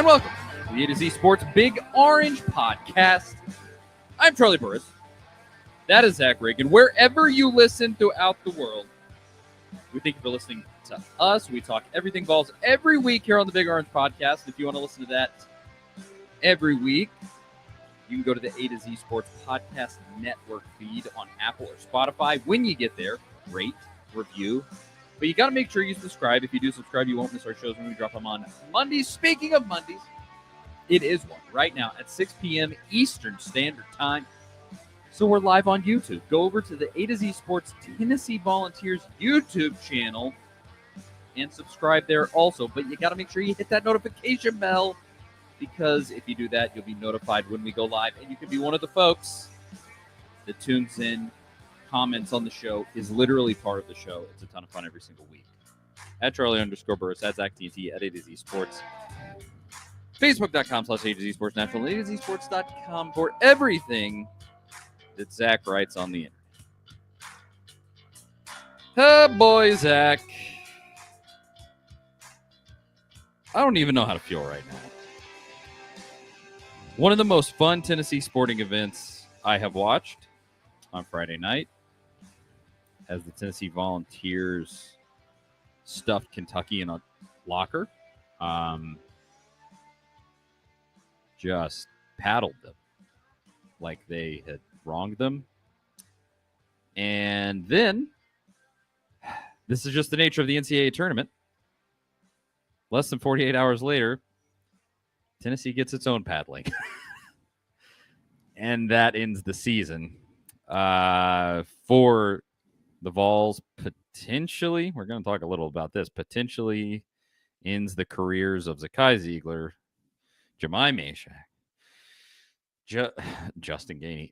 and welcome to the A to Z Sports Big Orange Podcast. I'm Charlie Burris. That is Zach Reagan. Wherever you listen throughout the world, we thank you for listening to us. We talk everything Vols every week here on the Big Orange Podcast. If you want to listen to that every week, you can go to the A to Z Sports Podcast Network feed on Apple or Spotify. When you get there, rate, review. But you got to make sure you subscribe. If you do subscribe, you won't miss our shows when we drop them on Mondays. Speaking of Mondays, it is one right now at 6 p.m. Eastern Standard Time. So we're live on YouTube. Go over to the A to Z Sports Tennessee Volunteers YouTube channel and subscribe there also. But you got to make sure you hit that notification bell, because if you do that, you'll be notified when we go live. And you can be one of the folks that tunes in, comments on the show, is literally part of the show. It's a ton of fun every single week. At Charlie_Burris, at Zach TNT, at A to Z Sports. Facebook.com/A to Z Sports National, A to Z Sports.com for everything that Zach writes on the internet. Oh, boy, Zach. I don't even know how to feel right now. One of the most fun Tennessee sporting events I have watched on Friday night, as the Tennessee Volunteers stuffed Kentucky in a locker. Just paddled them like they had wronged them. And then, this is just the nature of the NCAA tournament. Less than 48 hours later, Tennessee gets its own paddling. And that ends the season. For the Vols, potentially, we're going to talk a little about this, potentially ends the careers of Zakai Ziegler, Jemai Mashack, Justin Gainey.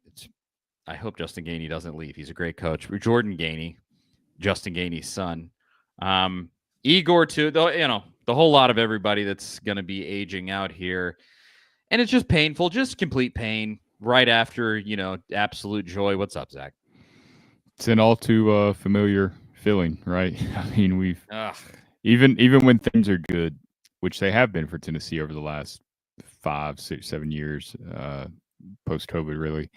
I hope Justin Gainey doesn't leave. He's a great coach. Jordan Gainey, Justin Gainey's son. Igor, too, though, the whole lot of everybody that's going to be aging out here. And it's just painful, just complete pain right after, absolute joy. What's up, Zach? It's an all too familiar feeling, right? I mean, we've even when things are good, which they have been for Tennessee over the last 5, 6, 7 years, post-COVID, really,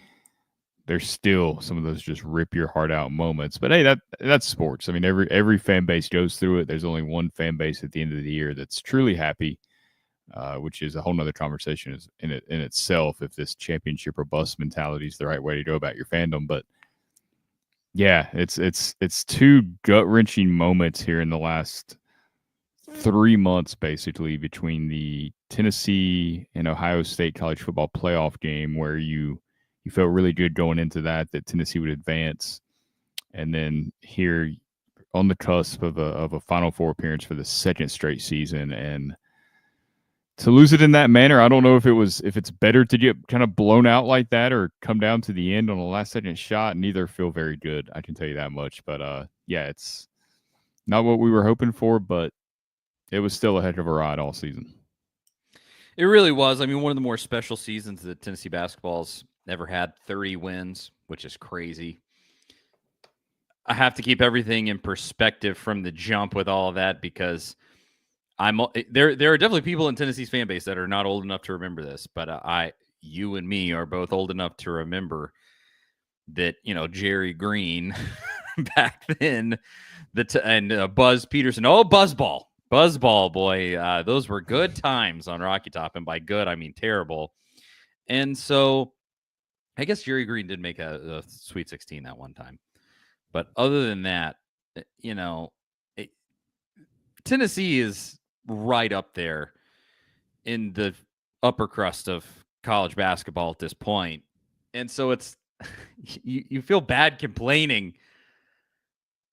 there's still some of those just rip your heart out moments. But hey, that's sports. I mean, every fan base goes through it. There's only one fan base at the end of the year that's truly happy, which is a whole nother conversation in itself, if this championship or bust mentality is the right way to go about your fandom. But yeah, it's two gut-wrenching moments here in the last 3 months, basically, between the Tennessee and Ohio State college football playoff game, where you felt really good going into that Tennessee would advance, and then here on the cusp of a Final Four appearance for the second straight season, and to lose it in that manner, I don't know if it's better to get kind of blown out like that or come down to the end on a last second shot. Neither feel very good, I can tell you that much. But yeah, it's not what we were hoping for, but it was still a heck of a ride all season. It really was. I mean, one of the more special seasons that Tennessee basketball's ever had. 30 wins, which is crazy. I have to keep everything in perspective from the jump with all of that, because there are definitely people in Tennessee's fan base that are not old enough to remember this, but you and me are both old enough to remember that, Jerry Green back then, and Buzz Peterson. Oh, Buzzball, boy. Those were good times on Rocky Top, and by good, I mean terrible. And so I guess Jerry Green did make a Sweet 16 that one time. But other than that, Tennessee is right up there in the upper crust of college basketball at this point. And so it's you feel bad complaining,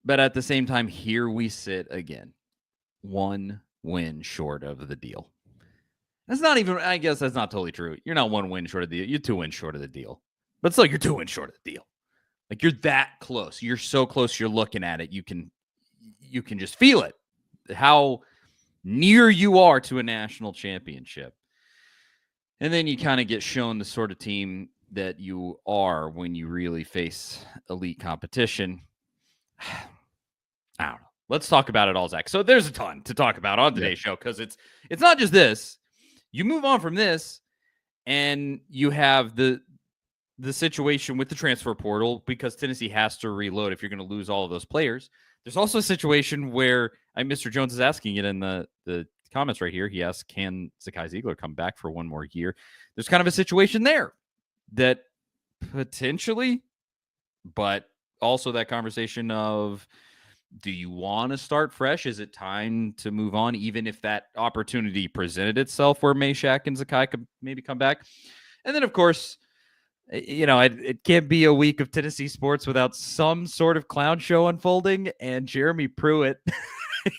but at the same time, here we sit again, 1 win short of the deal. That's not even, I guess that's not totally true. You're not 1 win short of the deal. You're 2 wins short of the deal. But still, you're 2 wins short of the deal. Like, you're that close. You're so close, you're looking at it. You can just feel it, how near you are to a national championship. And then you kind of get shown the sort of team that you are when you really face elite competition. I don't know. Let's talk about it all, Zach. So there's a ton to talk about on today's show, because it's not just this. You move on from this, and you have the situation with the transfer portal because Tennessee has to reload if you're going to lose all of those players. There's also a situation where Mr. Jones is asking it in the comments right here. He asks, can Zakai Ziegler come back for one more year? There's kind of a situation there that potentially, but also that conversation of, do you want to start fresh? Is it time to move on, even if that opportunity presented itself where Meshack and Zakai could maybe come back? And then, of course, it can't be a week of Tennessee sports without some sort of clown show unfolding, and Jeremy Pruitt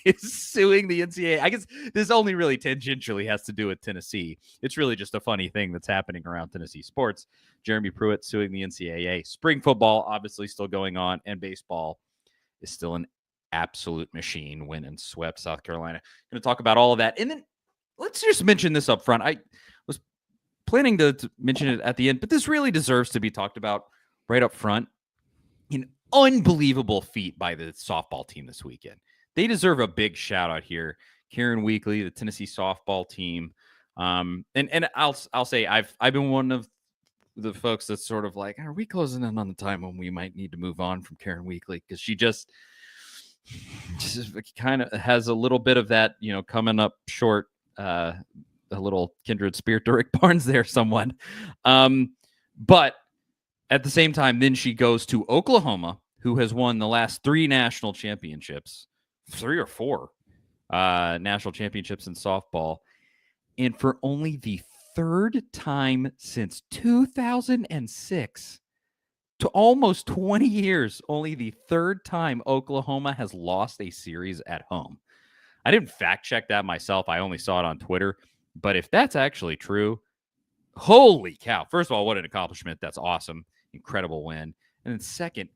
is suing the NCAA. I guess this only really tangentially has to do with Tennessee. It's really just a funny thing that's happening around Tennessee sports. Jeremy Pruitt suing the NCAA. Spring football obviously still going on, and baseball is still an absolute machine. Went and swept South Carolina. Going to talk about all of that. And then let's just mention this up front. I was planning to mention it at the end, but this really deserves to be talked about right up front. An unbelievable feat by the softball team this weekend. They deserve a big shout out here. Karen Weekly, the Tennessee softball team. And I'll say I've been one of the folks that's sort of like, are we closing in on the time when we might need to move on from Karen Weekly? Because she just kind of has a little bit of that, coming up short, a little kindred spirit to Rick Barnes there, someone. But at the same time, then she goes to Oklahoma, who has won the last 3 national championships, 3 or 4 national championships in softball. And for only the 3rd time since 2006, to almost 20 years, only the 3rd time Oklahoma has lost a series at home. I didn't fact check that myself. I only saw it on Twitter. But if that's actually true, holy cow. First of all, what an accomplishment. That's awesome. Incredible win. And then second,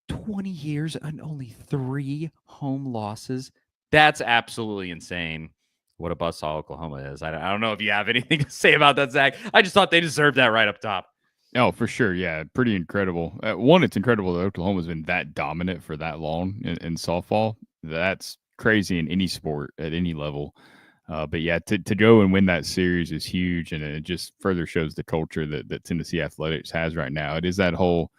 20 years and only 3 home losses. That's absolutely insane. What a buzzsaw Oklahoma is. I don't know if you have anything to say about that, Zach. I just thought they deserved that right up top. Oh, for sure. Yeah, pretty incredible. One, it's incredible that Oklahoma's been that dominant for that long in softball. That's crazy in any sport at any level. But yeah, to go and win that series is huge, and it just further shows the culture that Tennessee athletics has right now. It is that whole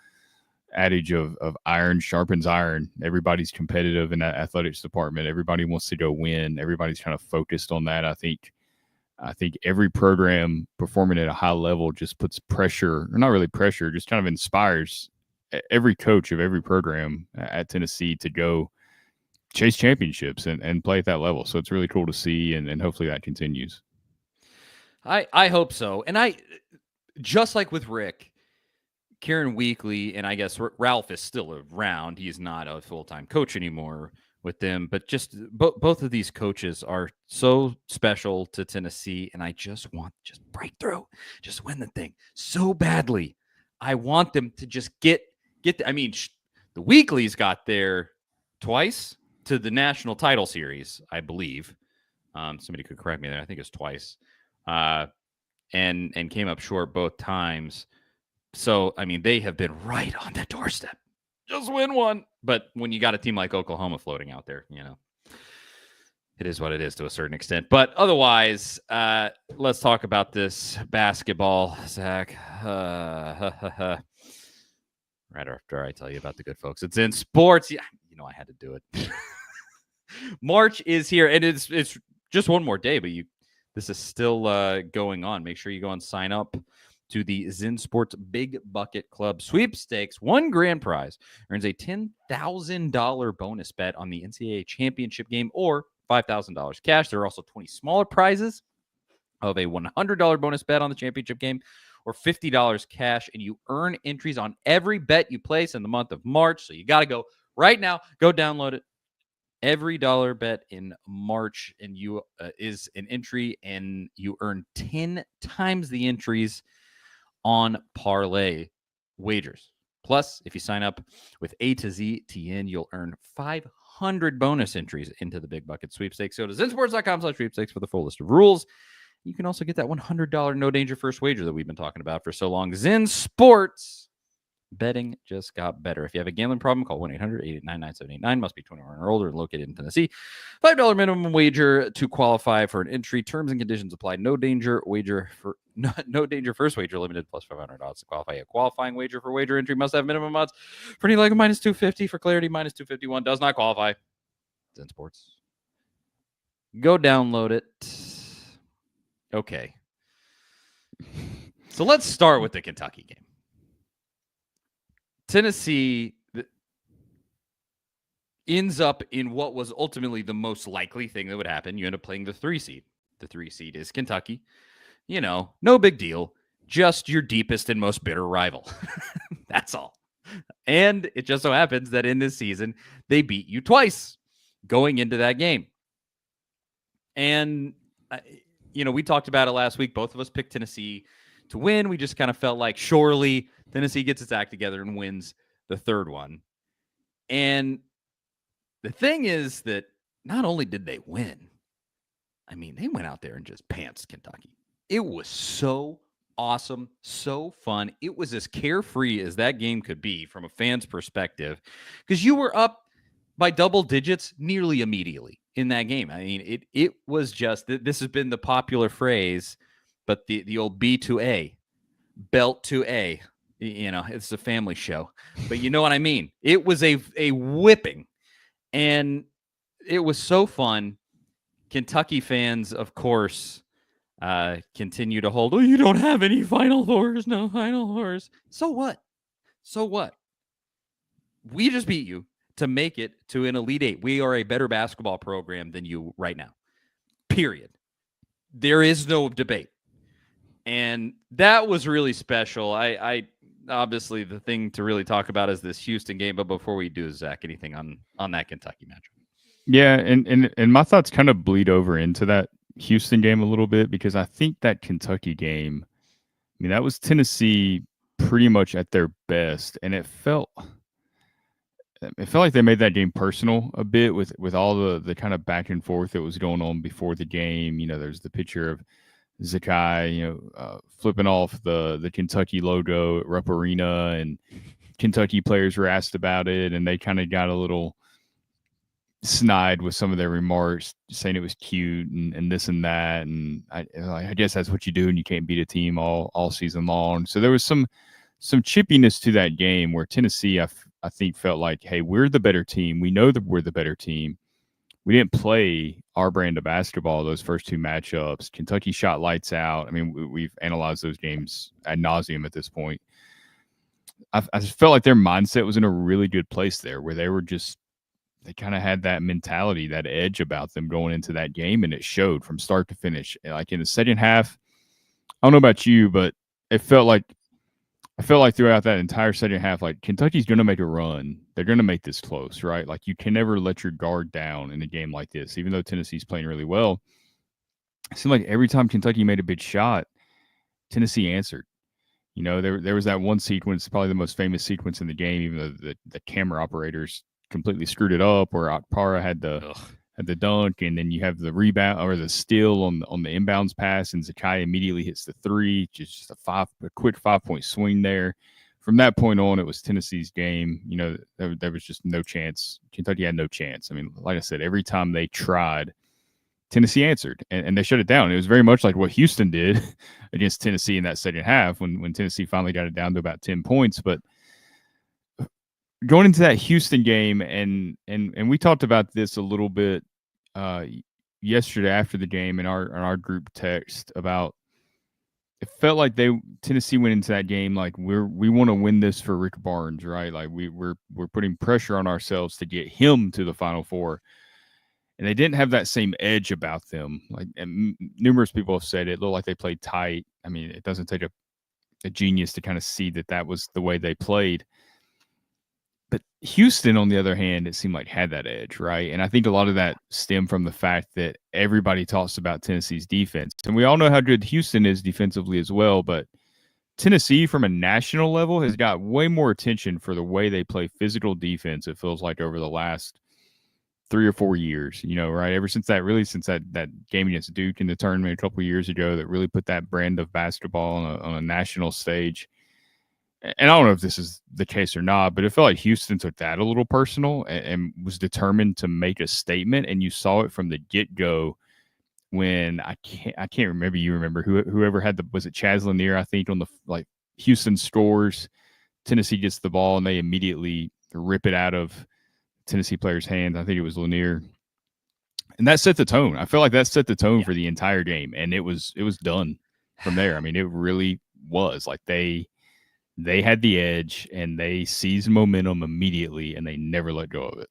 adage of iron sharpens iron. Everybody's competitive in that athletics department. Everybody wants to go win. Everybody's kind of focused on that. I think every program performing at a high level just puts pressure, or not really pressure, just kind of inspires every coach of every program at Tennessee to go chase championships and play at that level. So it's really cool to see, and hopefully that continues. I hope so. And just like with Rick, Karen Weekly, and I guess Ralph is still around. He's not a full-time coach anymore with them, but just both of these coaches are so special to Tennessee, and I just want breakthrough, just win the thing so badly. I want them to just get. I mean, the Weeklies got there twice to the national title series, I believe. Somebody could correct me there. I think it's twice, and came up short both times. So I mean, they have been right on the doorstep. Just win one. But when you got a team like Oklahoma floating out there, it is what it is to a certain extent. But otherwise, let's talk about this basketball, Zach. Right after I tell you about the good folks. It's in sports. Yeah, I had to do it. March is here, and it's just one more day, but this is still going on. Make sure you go and sign up to the Zen Sports Big Bucket Club sweepstakes. One grand prize earns a $10,000 bonus bet on the NCAA championship game, or $5,000 cash. There are also 20 smaller prizes of a $100 bonus bet on the championship game, or $50 cash, and you earn entries on every bet you place in the month of March. So you got to go right now. Go download it. Every dollar bet in March, and you is an entry, and you earn 10 times the entries on parlay wagers. Plus, if you sign up with A to Z TN, you'll earn 500 bonus entries into the Big Bucket Sweepstakes. Go to zensports.com/sweepstakes for the full list of rules. You can also get that $100 no danger first wager that we've been talking about for so long. Zen Sports, Betting just got better. If you have a gambling problem, call 1-800-889-9789. Must be 21 or older and located in Tennessee. $5 minimum wager to qualify for an entry. Terms and conditions apply. No danger first wager limited plus $500 to qualify. A qualifying wager for wager entry must have minimum odds for any leg of minus 250. For clarity, minus 251 does not qualify. It's in sports. Go download it. Okay. So let's start with the Kentucky game. Tennessee ends up in what was ultimately the most likely thing that would happen. You end up playing the 3 seed. The 3 seed is Kentucky. No big deal. Just your deepest and most bitter rival. That's all. And it just so happens that in this season, they beat you twice going into that game. And, we talked about it last week. Both of us picked Tennessee to win. We just kind of felt like surely Tennessee gets its act together and wins the third one. And the thing is that not only did they win, they went out there and just pantsed Kentucky. It was so awesome, so fun. It was as carefree as that game could be from a fan's perspective because you were up by double digits nearly immediately in that game. It was just, this has been the popular phrase, but the old B to A, belt to A, it's a family show, but you know what I mean? It was a whipping, and it was so fun. Kentucky fans, of course, continue to hold, you don't have any Final Fours, no Final Fours. So what? We just beat you to make it to an Elite Eight. We are a better basketball program than you right now. Period. There is no debate. And that was really special. I obviously the thing to really talk about is this Houston game. But before we do, Zach, anything on that Kentucky matchup? Yeah, and my thoughts kind of bleed over into that Houston game a little bit because I think that Kentucky game, that was Tennessee pretty much at their best, and it felt like they made that game personal a bit with all the kind of back and forth that was going on before the game. There's the picture of Zakai, flipping off the Kentucky logo at Rupp Arena, and Kentucky players were asked about it, and they kind of got a little snide with some of their remarks, saying it was cute and this and that. And I guess that's what you do, and you can't beat a team all season long. So there was some chippiness to that game where Tennessee, I think, felt like, hey, we're the better team. We know that we're the better team. We didn't play our brand of basketball those first two matchups. Kentucky shot lights out. We've analyzed those games ad nauseum at this point. I just felt like their mindset was in a really good place there, where they kind of had that mentality, that edge about them going into that game, and it showed from start to finish. Like in the second half, I don't know about you, but I felt like throughout that entire second half, like Kentucky's going to make a run. They're going to make this close, right? Like you can never let your guard down in a game like this, even though Tennessee's playing really well. It seemed like every time Kentucky made a big shot, Tennessee answered. There was that one sequence, probably the most famous sequence in the game, even though the camera operators completely screwed it up, where Akpara had the dunk, and then you have the rebound or the steal on the inbounds pass, and Zakai immediately hits the three. Just a quick 5-point swing there. From that point on, it was Tennessee's game. There was just no chance. Kentucky had no chance. Like I said, every time they tried, Tennessee answered, and they shut it down. It was very much like what Houston did against Tennessee in that second half when Tennessee finally got it down to about 10 points. But going into that Houston game, and we talked about this a little bit yesterday after the game in our group text about, it felt like Tennessee went into that game like we want to win this for Rick Barnes, right? Like we're putting pressure on ourselves to get him to the Final Four, and they didn't have that same edge about them. Like, and numerous people have said it looked like they played tight. It doesn't take a genius to kind of see that was the way they played. But Houston, on the other hand, it seemed like had that edge, right? And I think a lot of that stemmed from the fact that everybody talks about Tennessee's defense. And we all know how good Houston is defensively as well. But Tennessee, from a national level, has got way more attention for the way they play physical defense, it feels like, over the last 3 or 4 years, right? Ever since that game against Duke in the tournament a couple of years ago that really put that brand of basketball on a national stage. and I don't know if this is the case or not, but it felt like Houston took that a little personal and was determined to make a statement. And you saw it from the get-go when I can't remember. You remember whoever had was it Chaz Lanier, I think, on the Houston scores. Tennessee gets the ball and they immediately rip it out of Tennessee players' hands. I think it was Lanier. And that set the tone. I feel like that set the tone for the entire game. And it was done from there. I mean, it really was. Like they had the edge and they seized momentum immediately and they never let go of it.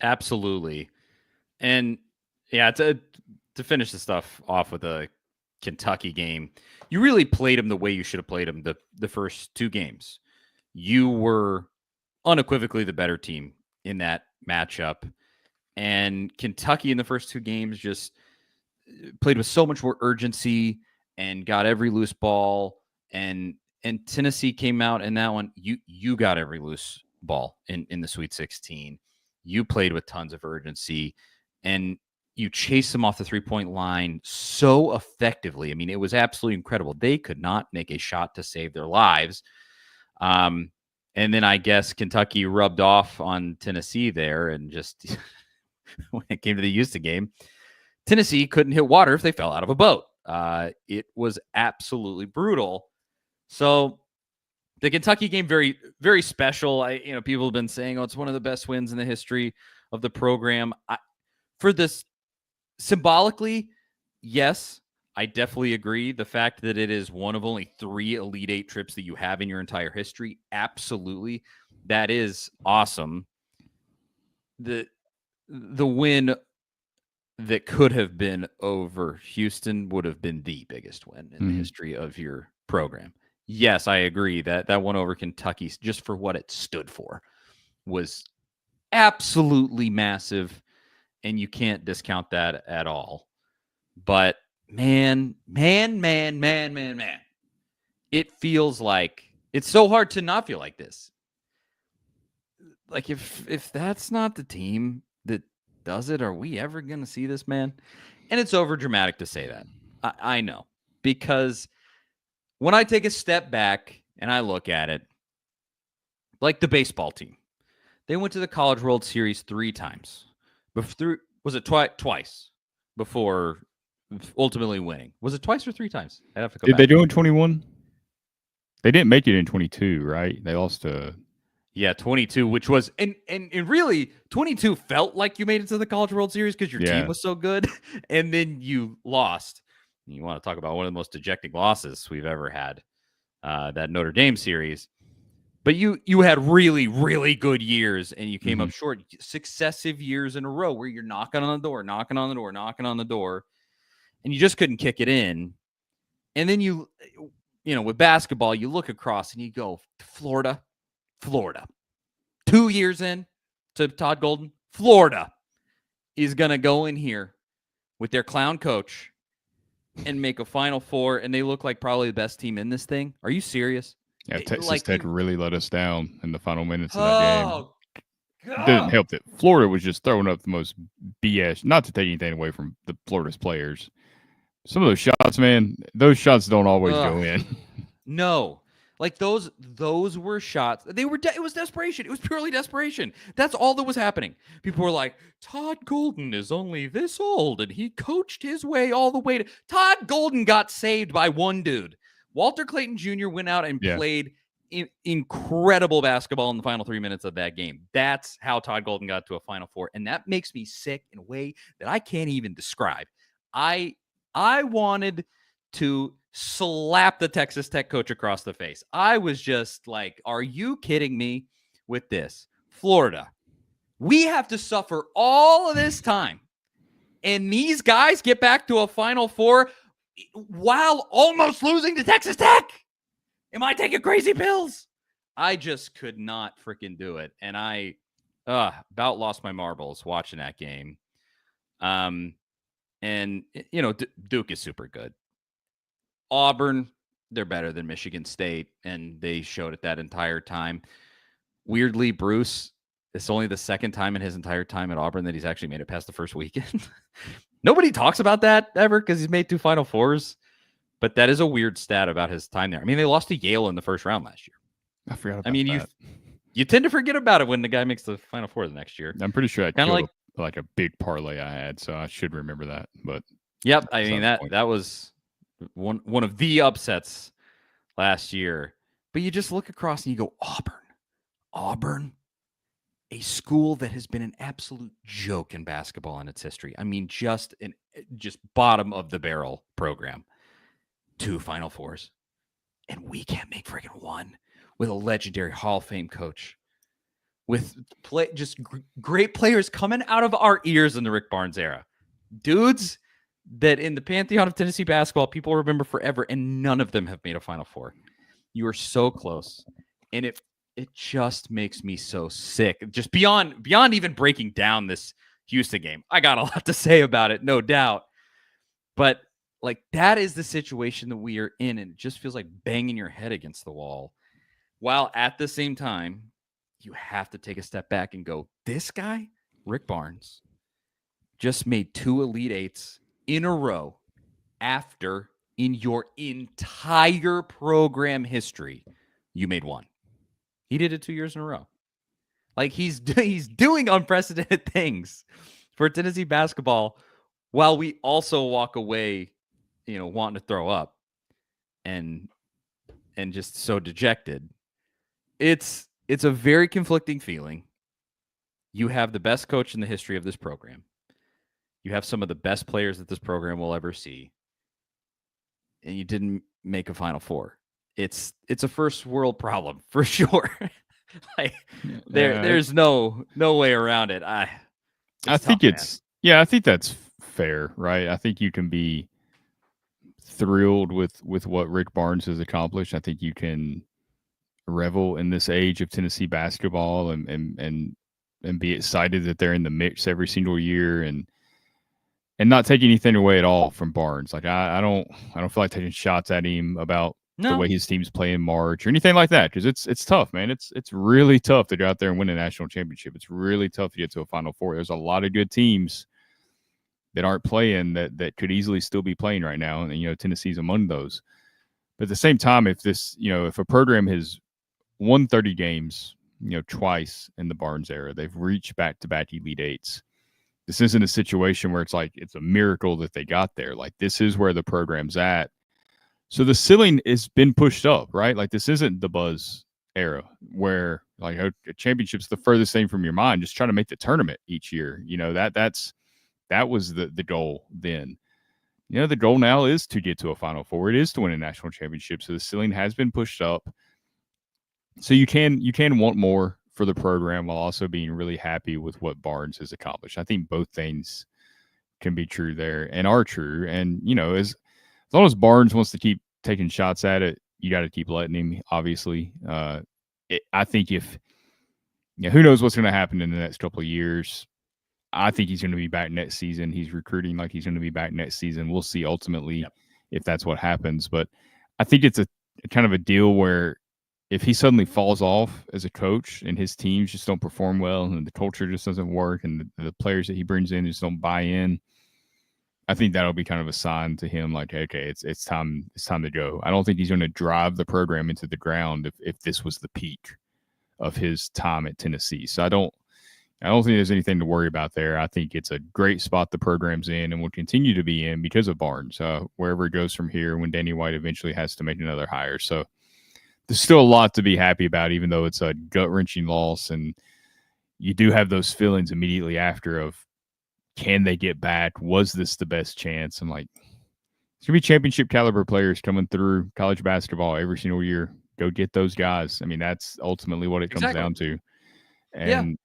Absolutely. And yeah, to finish the stuff off with a Kentucky game, you really played them the way you should have played them the first two games. You were unequivocally the better team in that matchup. And Kentucky in the first two games just played with so much more urgency and got every loose ball. And Tennessee came out in that one. You got every loose ball in the Sweet 16. You played with tons of urgency and you chased them off the 3-point line so effectively. I mean, it was absolutely incredible. They could not make a shot to save their lives. And then I guess Kentucky rubbed off on Tennessee there and just when it came to the Houston game, Tennessee couldn't hit water if they fell out of a boat. It was absolutely brutal. So the Kentucky game, very, very special. People have been saying, it's one of the best wins in the history of the program. For this, symbolically, yes, I definitely agree. The fact that it is one of only 3 Elite Eight trips that you have in your entire history, absolutely, that is awesome. The win that could have been over Houston would have been the biggest win in the history of your program. Yes, I agree that one over Kentucky, just for what it stood for, was absolutely massive, and you can't discount that at all. But man, it feels like it's so hard to not feel like this. Like if that's not the team that does it, are we ever going to see this, man? And it's over dramatic to say that. I know, because when I take a step back and I look at it, like the baseball team, they went to the College World Series 3 times. Was it twice before ultimately winning? Was it twice or 3 times? I'd have to go Did back. they do it in 21? They didn't make it in 22, right? They lost to... Yeah, 22, which was and really 22 felt like you made it to the College World Series because your team was so good, and then you lost. You want to talk about one of the most dejecting losses we've ever had, that Notre Dame series. But you had really, really good years, and you came up short. Successive years in a row where you're knocking on the door, and you just couldn't kick it in. And then with basketball, you look across and you go, Florida. 2 years in to Todd Golden, Florida is going to go in here with their clown coach and make a Final Four, and they look like probably the best team in this thing. Are you serious? Yeah, Texas Tech really let us down in the final minutes of that game. It didn't help that Florida was just throwing up the most BS, not to take anything away from the Florida's players. Some of those shots, man, those shots don't always go in. No. Like those were shots. It was desperation. It was purely desperation. That's all that was happening. People were like, Todd Golden is only this old and he coached his way all the way to Todd Golden got saved by one dude. Walter Clayton Jr. went out and played incredible basketball in the final 3 minutes of that game. That's how Todd Golden got to a Final Four. And that makes me sick in a way that I can't even describe. I wanted to slap the Texas Tech coach across the face. I was just like, are you kidding me with this? Florida, we have to suffer all of this time, and these guys get back to a Final Four while almost losing to Texas Tech. Am I taking crazy pills? I just could not freaking do it. And I about lost my marbles watching that game. And, Duke is super good. Auburn, they're better than Michigan State, and they showed it that entire time. Weirdly, Bruce, it's only the second time in his entire time at Auburn that he's actually made it past the first weekend. Nobody talks about that ever because he's made 2 Final Fours. But that is a weird stat about his time there. I mean, they lost to Yale in the first round last year. I forgot about that. You tend to forget about it when the guy makes the Final Four the next year. I'm pretty sure I Kinda killed like a big parlay I had, so I should remember that. But yep, I mean that was one of the upsets last year. But you just look across and you go, Auburn, a school that has been an absolute joke in basketball in its history. I mean, just bottom of the barrel program. 2 Final Fours, and we can't make friggin' one with a legendary Hall of Fame coach, with great players coming out of our ears in the Rick Barnes era, dudes that in the pantheon of Tennessee basketball people remember forever, and none of them have made a Final Four. You are so close, and it just makes me so sick. Just beyond even breaking down this Houston game, I got a lot to say about it, no doubt, but like, that is the situation that we are in, and it just feels like banging your head against the wall. While at the same time, you have to take a step back and go, this guy, Rick Barnes, just made 2 Elite Eights in a row after, in your entire program history, you made 1. He did it 2 years in a row. Like, he's doing unprecedented things for Tennessee basketball, while we also walk away, wanting to throw up and just so dejected. It's a very conflicting feeling. You have the best coach in the history of this program. You have some of the best players that this program will ever see. And you didn't make a Final Four. It's a first world problem for sure. There's no way around it. I think that's fair, right? I think you can be thrilled with what Rick Barnes has accomplished. I think you can revel in this age of Tennessee basketball and be excited that they're in the mix every single year and not take anything away at all from Barnes. Like I don't feel like taking shots at him about the way his teams play in March or anything like that, because it's tough, man. It's really tough to go out there and win a national championship. It's really tough to get to a Final Four. There's a lot of good teams that aren't playing that could easily still be playing right now. And, Tennessee's among those. But at the same time, if a program has won 30 games, twice in the Barnes era, they've reached back-to-back Elite Eights. This isn't a situation where it's like it's a miracle that they got there. Like, this is where the program's at. So the ceiling has been pushed up, right? Like, this isn't the Buzz era where like a championship's the furthest thing from your mind. Just trying to make the tournament each year. That was the goal then. The goal now is to get to a Final Four. It is to win a national championship. So the ceiling has been pushed up. So you can want more for the program while also being really happy with what Barnes has accomplished. I think both things can be true there and are true. And, as long as Barnes wants to keep taking shots at it, you got to keep letting him, obviously. I think who knows what's going to happen in the next couple of years. I think he's going to be back next season. He's recruiting like he's going to be back next season. We'll see ultimately if that's what happens. But I think it's a kind of a deal where if he suddenly falls off as a coach and his teams just don't perform well and the culture just doesn't work and the players that he brings in just don't buy in, I think that'll be kind of a sign to him like, okay, it's time to go. I don't think he's going to drive the program into the ground if this was the peak of his time at Tennessee. So I don't think there's anything to worry about there. I think it's a great spot the program's in and will continue to be in because of Barnes, wherever it goes from here when Danny White eventually has to make another hire. So there's still a lot to be happy about, even though it's a gut-wrenching loss. And you do have those feelings immediately after of, can they get back? Was this the best chance? I'm like, there's going to be championship caliber players coming through college basketball every single year. Go get those guys. I mean, that's ultimately what it comes down to. And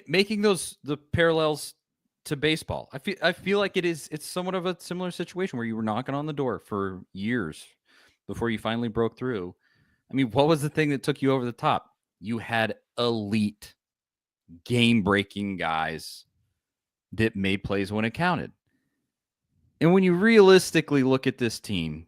making the parallels to baseball. I feel like it's somewhat of a similar situation where you were knocking on the door for years before you finally broke through. I mean, what was the thing that took you over the top? You had elite, game-breaking guys that made plays when it counted. And when you realistically look at this team,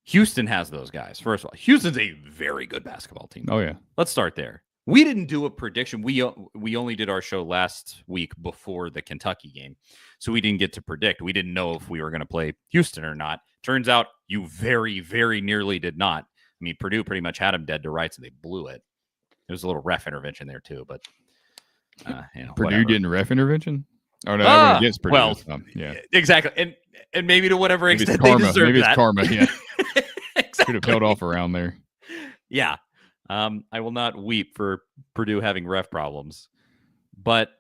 Houston has those guys. First of all, Houston's a very good basketball team. Oh, yeah. Let's start there. We didn't do a prediction. We only did our show last week before the Kentucky game, so we didn't get to predict. We didn't know if we were going to play Houston or not. Turns out you very, very nearly did not. I mean, Purdue pretty much had them dead to rights, and they blew it. There was a little ref intervention there too, but Purdue whatever. getting ref intervention? Oh no, that went against Purdue. Well, yeah, exactly, and maybe to whatever maybe extent it's karma. they deserve Maybe that. it's karma. Yeah, Exactly. could have held off around there. Yeah. I will not weep for Purdue having ref problems, but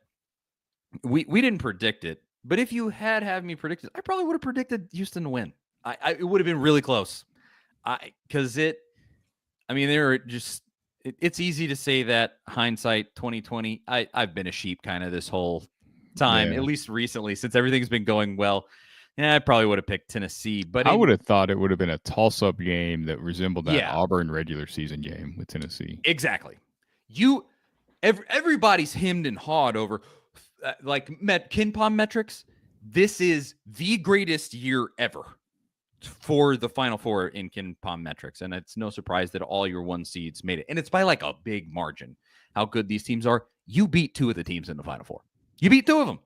we didn't predict it. But if you had me predict it, I probably would have predicted Houston to win. It would have been really close. It's easy to say that hindsight 2020. I've been a sheep kind of this whole time, at least recently, since everything's been going well. Yeah, I probably would have picked Tennessee, but I would have thought it would have been a toss-up game that resembled that Auburn regular season game with Tennessee. Exactly. Everybody's hemmed and hawed over KenPom metrics. This is the greatest year ever for the Final Four in KenPom metrics, and it's no surprise that all your 1 seeds made it, and it's by like a big margin. How good these teams are! You beat 2 of the teams in the Final Four. You beat 2 of them.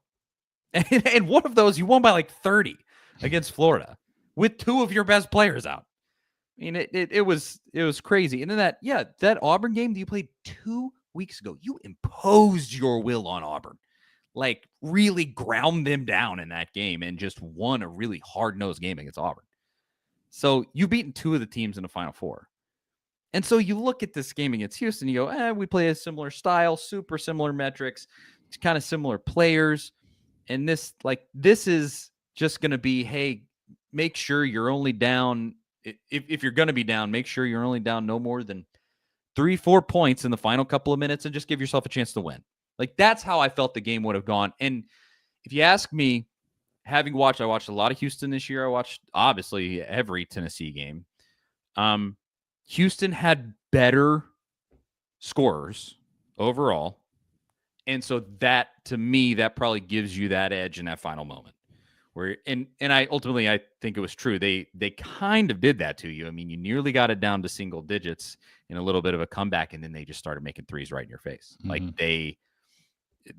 And one of those you won by like 30 against Florida with 2 of your best players out. I mean, it was crazy. And then that Auburn game that you played 2 weeks ago, you imposed your will on Auburn, like really ground them down in that game and just won a really hard-nosed game against Auburn. So you've beaten 2 of the teams in the Final Four. And so you look at this game against Houston, you go, we play a similar style, super similar metrics, kind of similar players. And this is just going to be, hey, make sure you're only down. If you're going to be down, make sure you're only down no more than 3-4 points in the final couple of minutes and just give yourself a chance to win. Like, that's how I felt the game would have gone. And if you ask me, I watched a lot of Houston this year. I watched, obviously, every Tennessee game. Houston had better scorers overall. And so that, to me, that probably gives you that edge in that final moment. Where and I think it was true. They kind of did that to you. I mean, you nearly got it down to single digits in a little bit of a comeback, and then they just started making threes right in your face. Mm-hmm. Like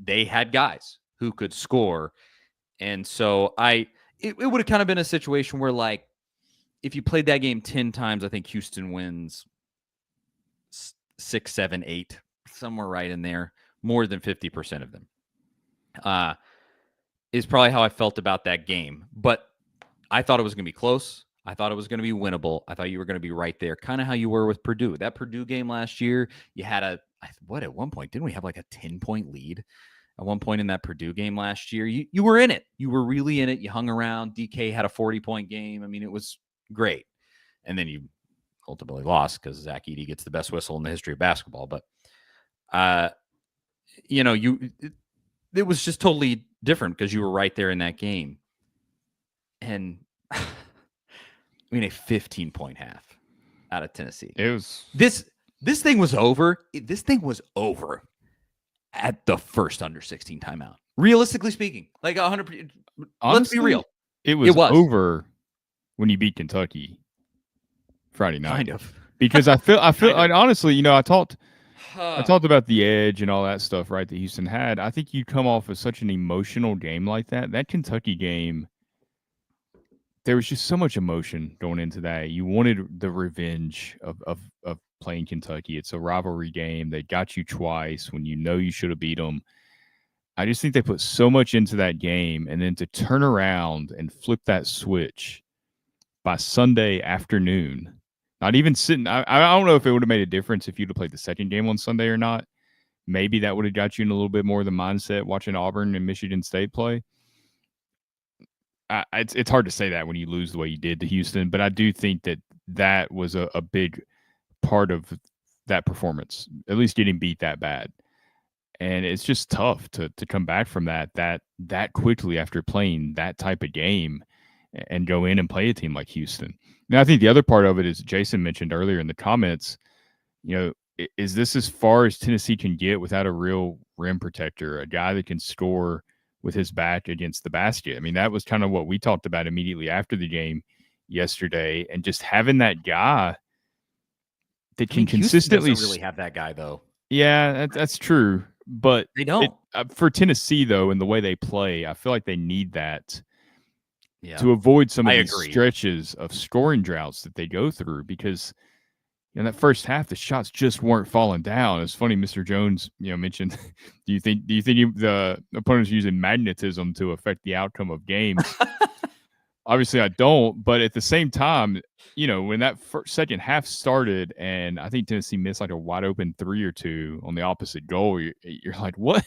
they had guys who could score. And so it would have kind of been a situation where, like, if you played that game 10 times, I think Houston wins 6, 7, 8, somewhere right in there. More than 50% of them is probably how I felt about that game. But I thought it was going to be close. I thought it was going to be winnable. I thought you were going to be right there, kind of how you were with Purdue. That Purdue game last year, you had at one point, didn't we have like a 10-point lead at one point in that Purdue game last year? You were in it. You were really in it. You hung around. DK had a 40-point game. I mean, it was great. And then you ultimately lost because Zach Edey gets the best whistle in the history of basketball. But, it was just totally different because you were right there in that game. And I mean, a 15-point half out of Tennessee. It was this thing was over. This thing was over at the first under 16 timeout. Realistically speaking, like 100%. Let's be real. It was over when you beat Kentucky Friday night. Kind of. Because I feel and honestly, I talked about the edge and all that stuff, right, that Houston had. I think you come off of such an emotional game like that. That Kentucky game, there was just so much emotion going into that. You wanted the revenge of playing Kentucky. It's a rivalry game. They got you twice when you should have beat them. I just think they put so much into that game, and then to turn around and flip that switch by Sunday afternoon. Not even sitting. I don't know if it would have made a difference if you'd have played the second game on Sunday or not. Maybe that would have got you in a little bit more of the mindset watching Auburn and Michigan State play. It's hard to say that when you lose the way you did to Houston, but I do think that was a big part of that performance, at least getting beat that bad. And it's just tough to come back from that quickly after playing that type of game and go in and play a team like Houston. Now, I think the other part of it is Jason mentioned earlier in the comments, is this as far as Tennessee can get without a real rim protector, a guy that can score with his back against the basket? I mean, that was kind of what we talked about immediately after the game yesterday, and just having that guy that can consistently doesn't really have that guy, though. Yeah, that's true. But They don't. For Tennessee, though, and the way they play, I feel like they need that to Yeah, avoid some of I these agree. stretches of scoring droughts that they go through, because in that first half, the shots just weren't falling down. It's funny, Mr. Jones, mentioned. Do you think the opponents using magnetism to affect the outcome of games? Obviously, I don't. But at the same time, when that second half started, and I think Tennessee missed like a wide open 3 or 2 on the opposite goal, you're like, what?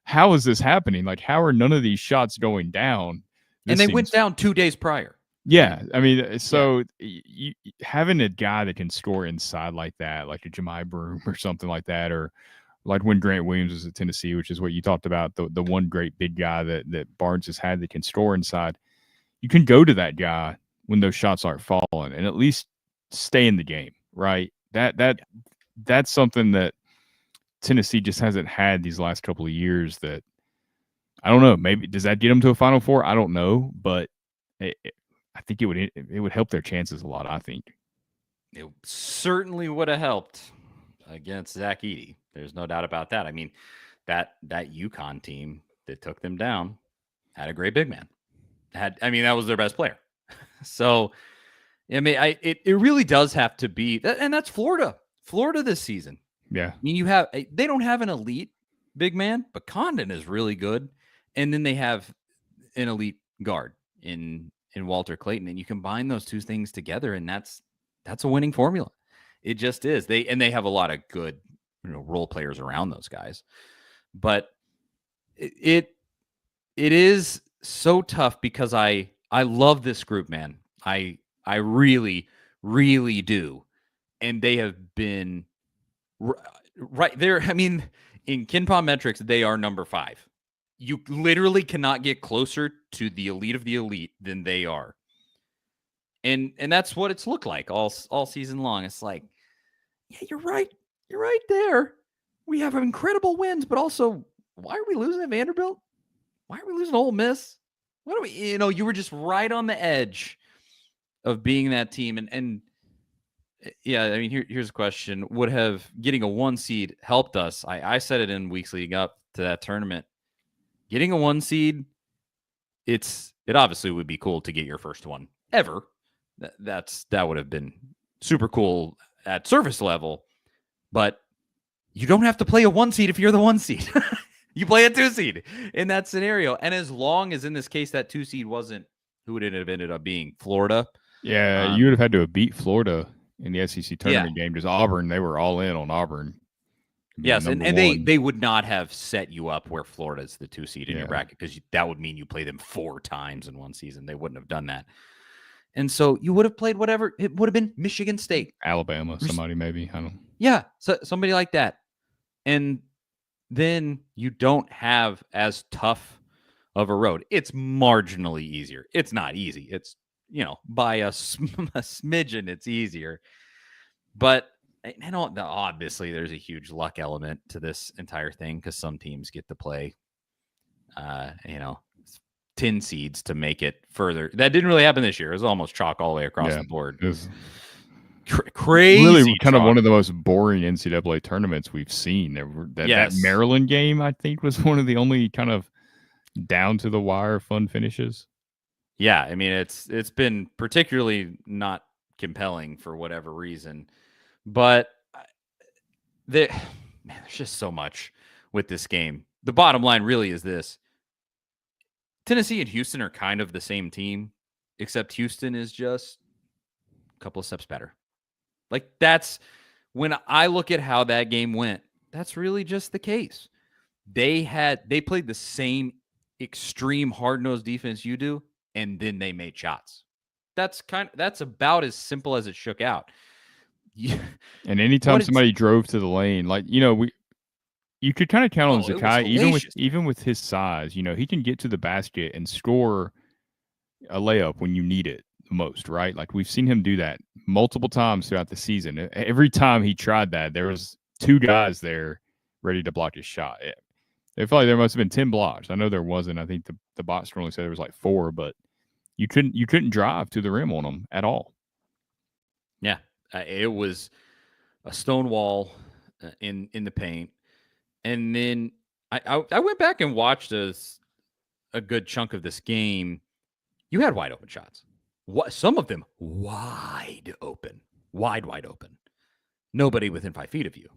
How is this happening? Like, how are none of these shots going down? And they went down 2 days prior. Yeah, I mean, so you having a guy that can score inside like that, like a Jemai Broom or something like that, or like when Grant Williams was at Tennessee, which is what you talked about, the one great big guy that Barnes has had that can score inside. You can go to that guy when those shots aren't falling and at least stay in the game, right? That's something that Tennessee just hasn't had these last couple of years. That I don't know. Maybe does that get them to a Final Four? I don't know, but I think it would help their chances a lot. I think it certainly would have helped against Zach Edey. There's no doubt about that. I mean, that UConn team that took them down had a great big man. That was their best player. So, I mean, it really does have to be, and that's Florida. Florida this season. Yeah. I mean, they don't have an elite big man, but Condon is really good, and then they have an elite guard in Walter Clayton, and you combine those two things together, and that's a winning formula. It just is. They have a lot of good role players around those guys, but it is so tough because I love this group, man. I really, really do. And they have been right there. I mean, in KenPom metrics, they are number 5. You literally cannot get closer to the elite of the elite than they are. And that's what it's looked like all season long. It's like, yeah, you're right. You're right there. We have incredible wins, but also, why are we losing at Vanderbilt? Why are we losing Ole Miss? What do we, you were just right on the edge of being that team. And yeah, I mean, here's a question. Would have getting a 1 seed helped us? I said it in weeks leading up to that tournament. Getting a 1 seed, it obviously would be cool to get your first one ever. That would have been super cool at surface level, but you don't have to play a 1 seed if you're the 1 seed. You play a 2 seed in that scenario. And as long as in this case, that 2 seed wasn't who would it have ended up being? Florida. Yeah. You would have had to have beat Florida in the SEC tournament game, because Auburn, they were all in on Auburn. Yes. And they would not have set you up where Florida's the 2 seed in your bracket, because that would mean you play them 4 times in one season. They wouldn't have done that. And so you would have played whatever. It would have been Michigan State, Alabama, somebody maybe. I don't know. Yeah. So somebody like that. And then you don't have as tough of a road. It's marginally easier. It's not easy. It's, by a smidgen, it's easier. But obviously there's a huge luck element to this entire thing, because some teams get to play, 10 seeds to make it further. That didn't really happen this year. It was almost chalk all the way across the board. It was crazy. Really kind of one of the most boring NCAA tournaments we've seen. That Maryland game, I think, was one of the only kind of down to the wire fun finishes. Yeah, I mean, it's been particularly not compelling for whatever reason. But there's just so much with this game. The bottom line really is this. Tennessee and Houston are kind of the same team, except Houston is just a couple of steps better. Like, that's when I look at how that game went, that's really just the case. They played the same extreme hard-nosed defense you do, and then they made shots. That's about as simple as it shook out. And anytime somebody drove to the lane, like, you could kind of count on Zakai, even with his size. He can get to the basket and score a layup when you need it the most, right? Like, we've seen him do that multiple times throughout the season. Every time he tried that, there was 2 guys there ready to block his shot. It felt like there must have been 10 blocks. I know there wasn't. I think the box score only said there was like 4, but you couldn't drive to the rim on them at all. Yeah, it was a stone wall in the paint. And then I went back and watched a good chunk of this game. You had wide open shots. Some of them wide open. Wide open. Nobody within 5 feet of you.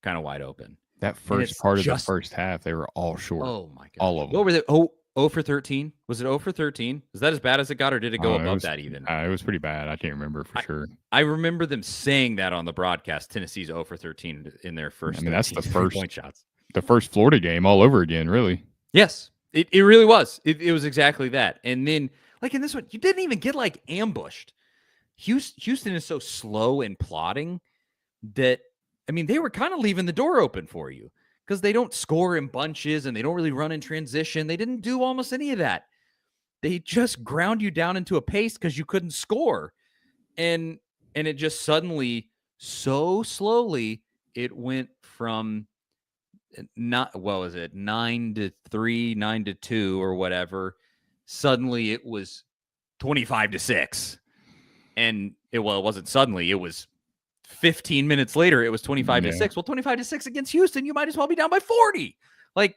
Kind of wide open. That first part of the first half, they were all short. Oh, my God. All of them. What were they? 0 for 13? Was it 0 for 13? Was that as bad as it got, or did it go above that even? It was pretty bad. I can't remember for sure. I remember them saying that on the broadcast. Tennessee's 0 for 13 in their first. I mean, that's the first point shots. The first Florida game all over again, really. Yes, it really was. It was exactly that. And then, like in this one, you didn't even get like ambushed. Houston is so slow and plotting that, I mean, they were kind of leaving the door open for you because they don't score in bunches and they don't really run in transition. They didn't do almost any of that. They just ground you down into a pace because you couldn't score. And it just suddenly, so slowly, it went from 9 to 3, 9 to 2 or whatever. Suddenly it was 25 to 6. And it wasn't suddenly, it was 15 minutes later, it was 25 to 6. Well, 25 to 6 against Houston, you might as well be down by 40. Like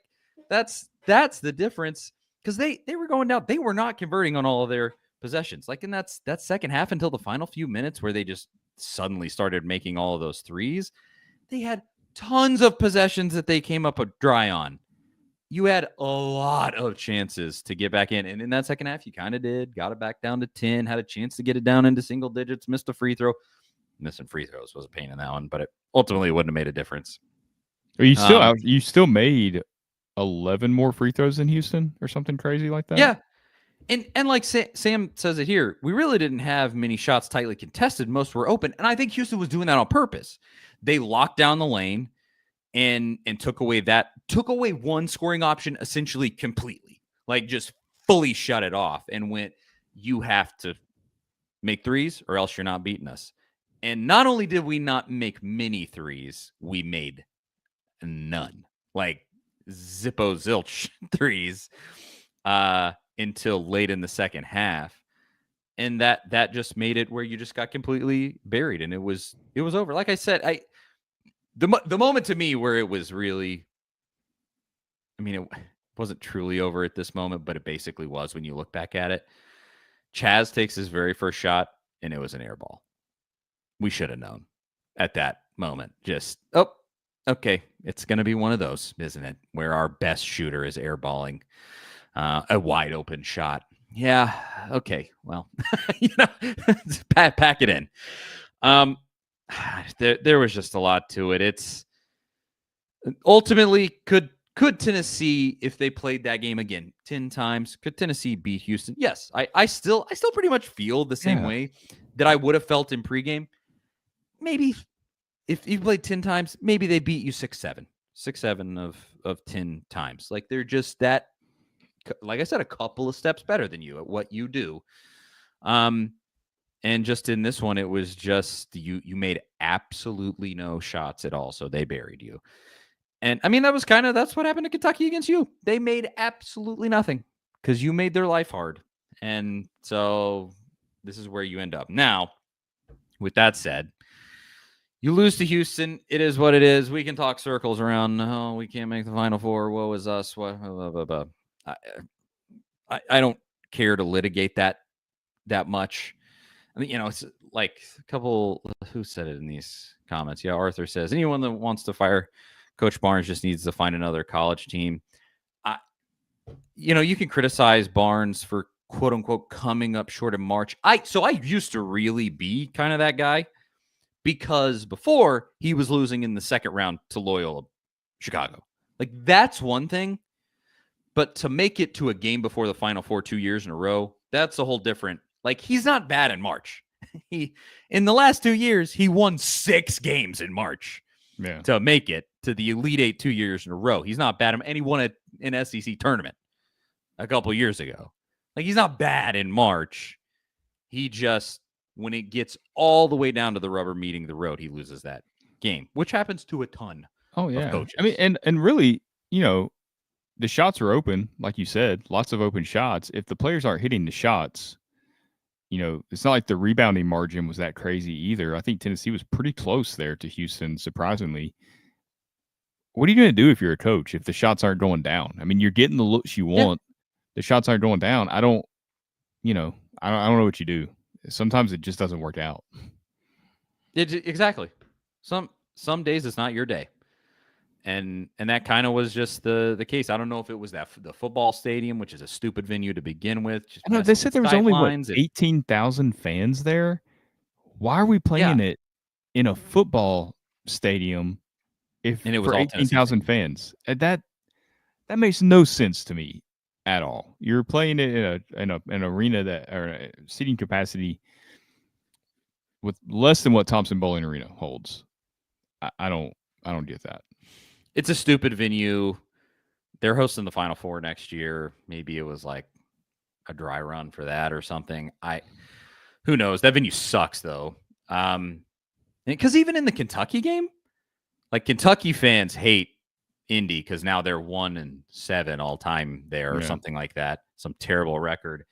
that's the difference, because they were going down. They were not converting on all of their possessions. Like in that second half until the final few minutes where they just suddenly started making all of those threes. They had tons of possessions that they came up dry on. You had a lot of chances to get back in. And in that second half, you kind of did. Got it back down to 10. Had a chance to get it down into single digits. Missed a free throw. Missing free throws was a pain in that one, but ultimately it wouldn't have made a difference. You still made 11 more free throws than Houston or something crazy like that? Yeah. And like Sam says it here, we really didn't have many shots tightly contested. Most were open. And I think Houston was doing that on purpose. They locked down the lane and took away one scoring option essentially completely. Like just fully shut it off and went, you have to make threes or else you're not beating us. And not only did we not make many threes, we made none. Like zippo zilch threes until late in the second half. And that just made it where you just got completely buried and it was over. Like I said, the moment to me where it was really, I mean, it wasn't truly over at this moment, but it basically was when you look back at it. Chaz takes his very first shot and it was an air ball. We should have known at that moment. Just, okay, it's going to be one of those, isn't it? Where our best shooter is airballing a wide open shot. Yeah, okay, well, pack it in. There was just a lot to it. It's ultimately could Tennessee, if they played that game again 10 times, could Tennessee beat Houston? Yes, I still pretty much feel the same way that I would have felt in pregame. Maybe if you played 10 times, maybe they beat you 6-7 of 10 times. Like they're just that, like I said, a couple of steps better than you at what you do. And just in this one, it was just you made absolutely no shots at all. So they buried you. And I mean, that's what happened to Kentucky against you. They made absolutely nothing because you made their life hard. And so this is where you end up. Now, with that said, you lose to Houston. It is what it is. We can talk circles around. No, we can't make the Final Four. Woe is us. What? Blah, blah, blah. I don't care to litigate that much. I mean, it's like a couple. Who said it in these comments? Yeah, Arthur says anyone that wants to fire Coach Barnes just needs to find another college team. You can criticize Barnes for quote unquote coming up short in March. I used to really be kind of that guy. Because before, he was losing in the second round to Loyola Chicago. Like, that's one thing. But to make it to a game before the Final Four 2 years in a row, that's a whole different. Like, he's not bad in March. In the last 2 years, he won 6 games in March to make it to the Elite Eight 2 years in a row. He's not bad. And he won an SEC tournament a couple years ago. Like, he's not bad in March. He just... when it gets all the way down to the rubber meeting the road, he loses that game, which happens to a ton of coaches. I mean, and really, the shots are open, like you said, lots of open shots. If the players aren't hitting the shots, it's not like the rebounding margin was that crazy either. I think Tennessee was pretty close there to Houston, surprisingly. what are you going to do if you're a coach if the shots aren't going down? I mean, you're getting the looks you want. Yeah. The shots aren't going down. I don't know what you do. Sometimes it just doesn't work out. Exactly. Some days it's not your day. And that kind of was just the case. I don't know if it was the football stadium, which is a stupid venue to begin with. I know they said there was only 18,000 fans there. Why are we playing it in a football stadium and it was for 18,000 fans? That makes no sense to me at all. You're playing it in an arena that or a seating capacity with less than what Thompson Bowling Arena holds. I don't get that. It's a stupid venue. They're hosting the Final Four next year. Maybe it was like a dry run for that or something. Who knows? That venue sucks though. Because even in the Kentucky game, like Kentucky fans hate Indy because now they're 1-7 all time there or something like that. Some terrible record.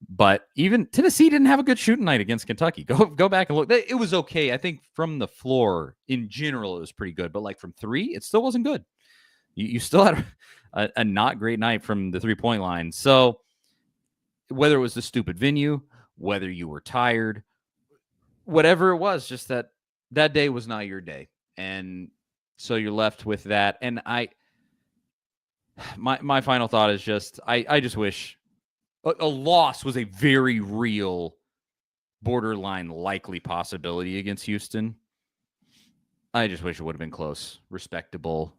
But even Tennessee didn't have a good shooting night against Kentucky. Go back and look. It was okay. I think from the floor in general, it was pretty good. But like from three, it still wasn't good. You still had a not great night from the 3-point line. So whether it was the stupid venue, whether you were tired, whatever it was, just that day was not your day. And so you're left with that. And my final thought is just, I just wish a loss was a very real, borderline likely possibility against Houston. I just wish it would have been close, respectable,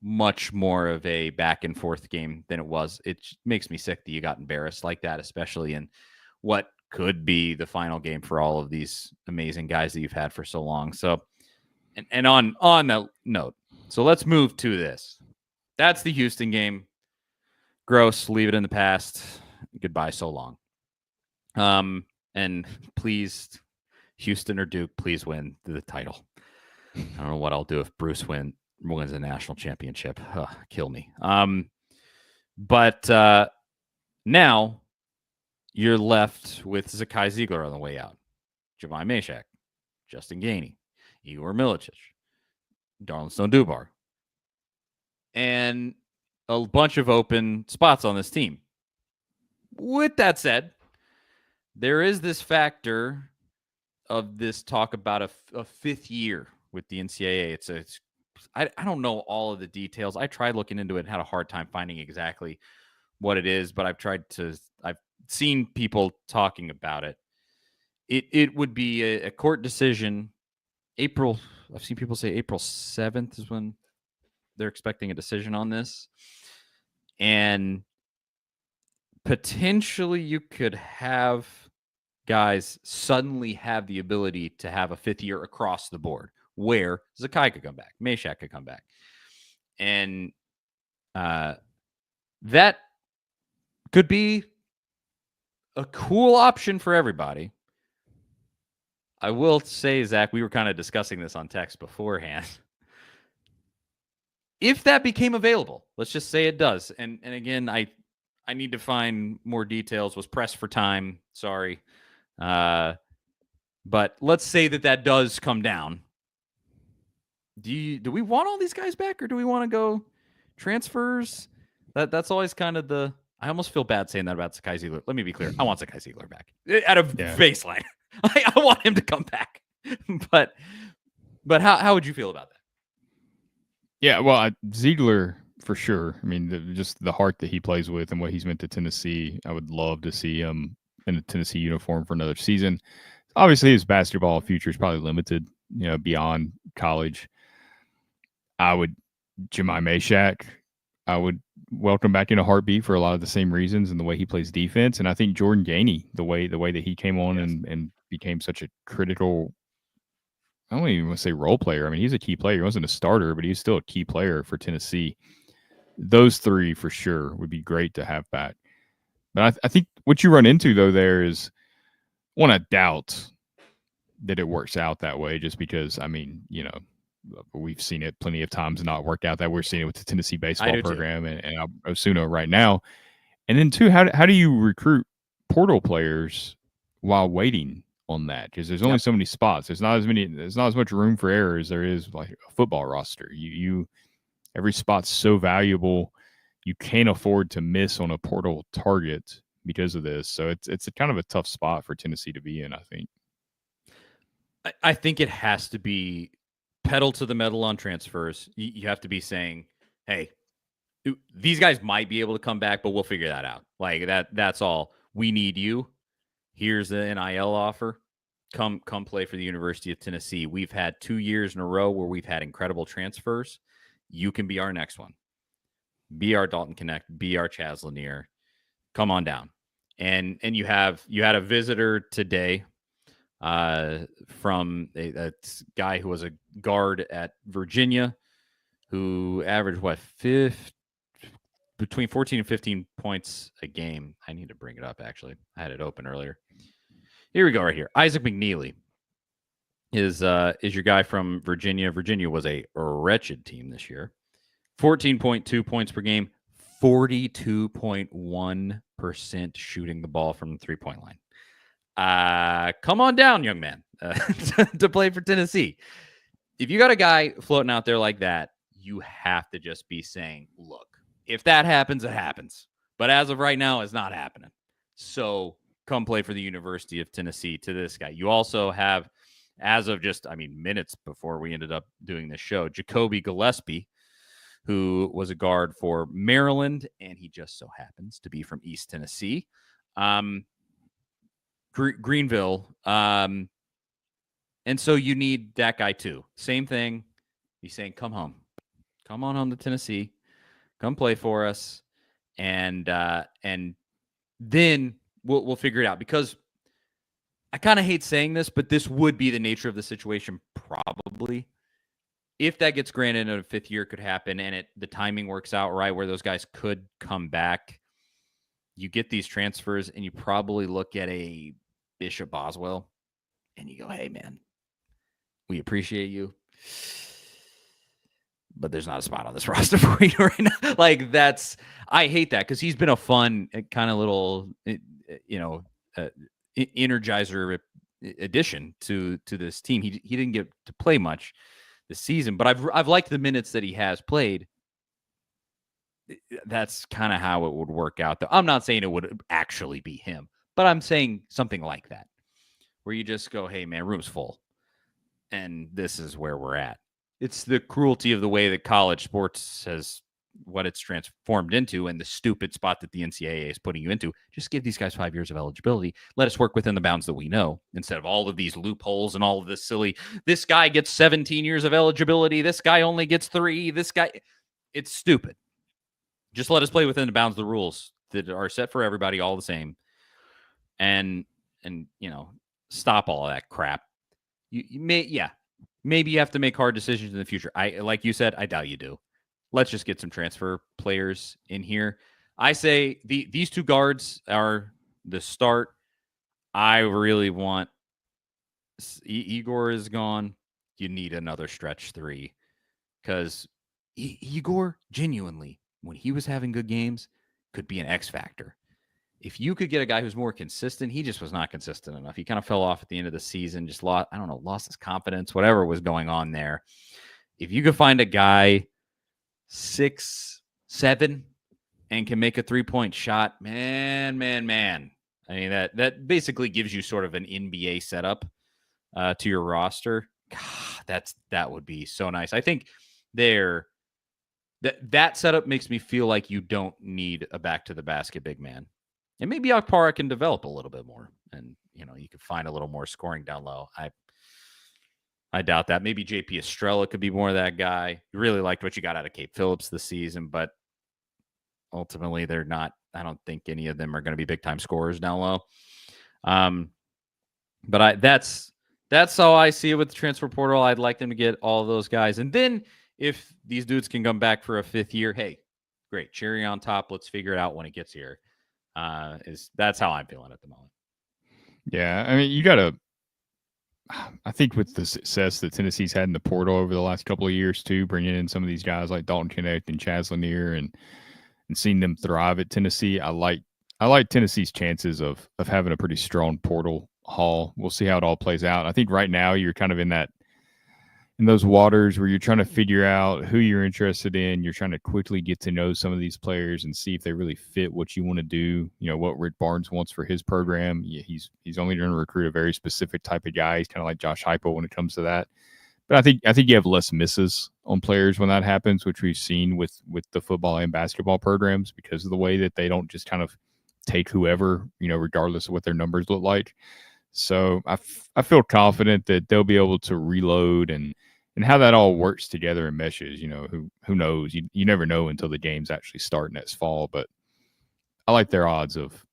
much more of a back and forth game than it was. It makes me sick that you got embarrassed like that, especially in what could be the final game for all of these amazing guys that you've had for so long. So, and on that note, so let's move to this. That's the Houston game. Gross, leave it in the past. Goodbye so long. And please, Houston or Duke, please win the title. I don't know what I'll do if Bruce wins a national championship. Kill me. But now you're left with Zakai Ziegler on the way out. Jemai Mashak, Justin Gainey, Igor Milicic, Darlin Stone-Dubar, and a bunch of open spots on this team. With that said, there is this factor of this talk about a fifth year with the NCAA. I don't know all of the details. I tried looking into it and had a hard time finding exactly what it is, but I've seen people talking about it. It would be a court decision. I've seen people say April 7th is when they're expecting a decision on this. And potentially you could have guys suddenly have the ability to have a fifth year across the board where Zakai could come back, Mashak could come back. And that could be a cool option for everybody. I will say, Zach, we were kind of discussing this on text beforehand. If that became available, let's just say it does. And again, I need to find more details. Was pressed for time. Sorry. But let's say that does come down. Do we want all these guys back, or do we want to go transfers? That's always kind of I almost feel bad saying that about Zakai Ziegler. Let me be clear. I want Zakai Ziegler back at a baseline. I want him to come back. But how would you feel about that? Yeah, well, Ziegler for sure. I mean, just the heart that he plays with and what he's meant to Tennessee. I would love to see him in a Tennessee uniform for another season. Obviously, his basketball future is probably limited, beyond college. Jemai Mashak, I would welcome back in a heartbeat for a lot of the same reasons and the way he plays defense. And I think Jordan Gainey, the way that he came on and became such a critical, I don't even want to say role player. I mean, he's a key player. He wasn't a starter, but he's still a key player for Tennessee. Those three for sure would be great to have back. But I think what you run into, though, there is, one, I doubt that it works out that way just because, I mean, we've seen it plenty of times not work out that. We're seeing it with the Tennessee baseball program and Osuna right now. And then, two, how do you recruit portal players while waiting on that because there's only so many spots. There's not as much room for error as there is like a football roster. Every spot's so valuable. You can't afford to miss on a portal target because of this. So it's a kind of a tough spot for Tennessee to be in, I think. I think it has to be pedal to the metal on transfers. You have to be saying, hey, these guys might be able to come back, but we'll figure that out. Like that's all. We need you. Here's the NIL offer. Come play for the University of Tennessee. We've had 2 years in a row where we've had incredible transfers. You can be our next one. Be our Dalton Connect. Be our Chaz Lanier. Come on down. And you had a visitor today from a guy who was a guard at Virginia who averaged between 14 and 15 points a game. I need to bring it up, actually. I had it open earlier. Here we go, right here. Isaac McNeely is your guy from Virginia. Virginia was a wretched team this year. 14.2 points per game, 42.1% shooting the ball from the three-point line. Come on down, young man, to play for Tennessee. If you got a guy floating out there like that, you have to just be saying, look, if that happens, it happens. But as of right now, it's not happening. So come play for the University of Tennessee to this guy. You also have, as of just, minutes before we ended up doing this show, Jacoby Gillespie, who was a guard for Maryland, and he just so happens to be from East Tennessee. Greenville. And so you need that guy too. Same thing. He's saying, come home. Come on home to Tennessee. Come play for us. And then we'll figure it out. Because I kind of hate saying this, but this would be the nature of the situation probably. If that gets granted in a fifth year, could happen, and the timing works out right where those guys could come back. You get these transfers, and you probably look at a Bishop Boswell, and you go, hey, man, we appreciate you, but there's not a spot on this roster for you right now. Like, I hate that because he's been a fun kind of little, energizer addition to this team. He didn't get to play much this season, but I've liked the minutes that he has played. That's kind of how it would work out. I'm not saying it would actually be him, but I'm saying something like that, where you just go, hey, man, room's full, and this is where we're at. It's the cruelty of the way that college sports has what it's transformed into, and the stupid spot that the NCAA is putting you into. Just give these guys 5 years of eligibility. Let us work within the bounds that we know, instead of all of these loopholes and all of this silly, this guy gets 17 years of eligibility, this guy only gets 3, this guy, it's stupid. Just let us play within the bounds of the rules that are set for everybody, all the same. And stop all of that crap. Maybe you have to make hard decisions in the future. Like you said, I doubt you do. Let's just get some transfer players in here. I say these two guards are the start. I really want Igor is gone. You need another stretch 3 because Igor genuinely, when he was having good games, could be an X factor. If you could get a guy who's more consistent, he just was not consistent enough. He kind of fell off at the end of the season, just lost his confidence, whatever was going on there. If you could find a guy 6'7" and can make a 3-point shot, man. I mean, that basically gives you sort of an NBA setup to your roster. God, that would be so nice. I think that setup makes me feel like you don't need a back to the basket big man. And maybe Akpara can develop a little bit more, and you could find a little more scoring down low. I doubt that. Maybe JP Estrella could be more of that guy. You really liked what you got out of Cape Phillips this season, but ultimately they're not. I don't think any of them are going to be big time scorers down low. But that's how I see it with the transfer portal. I'd like them to get all of those guys, and then if these dudes can come back for a fifth year, hey, great, cherry on top. Let's figure it out when it gets here. That's how I'm feeling at the moment. Yeah, I mean, I think with the success that Tennessee's had in the portal over the last couple of years too, bringing in some of these guys like Dalton Connect and Chaz Lanier and seeing them thrive at Tennessee, I like Tennessee's chances of having a pretty strong portal haul. We'll see how it all plays out. I think right now you're kind of in those waters where you're trying to figure out who you're interested in. You're trying to quickly get to know some of these players and see if they really fit what you want to do. You know, what Rick Barnes wants for his program. Yeah, he's only going to recruit a very specific type of guy. He's kind of like Josh Heupel when it comes to that. But I think you have less misses on players when that happens, which we've seen with the football and basketball programs because of the way that they don't just kind of take whoever, you know, regardless of what their numbers look like. So I feel confident that they'll be able to reload and how that all works together and meshes. You know, who knows? You never know until the games actually start next fall. But I like their odds of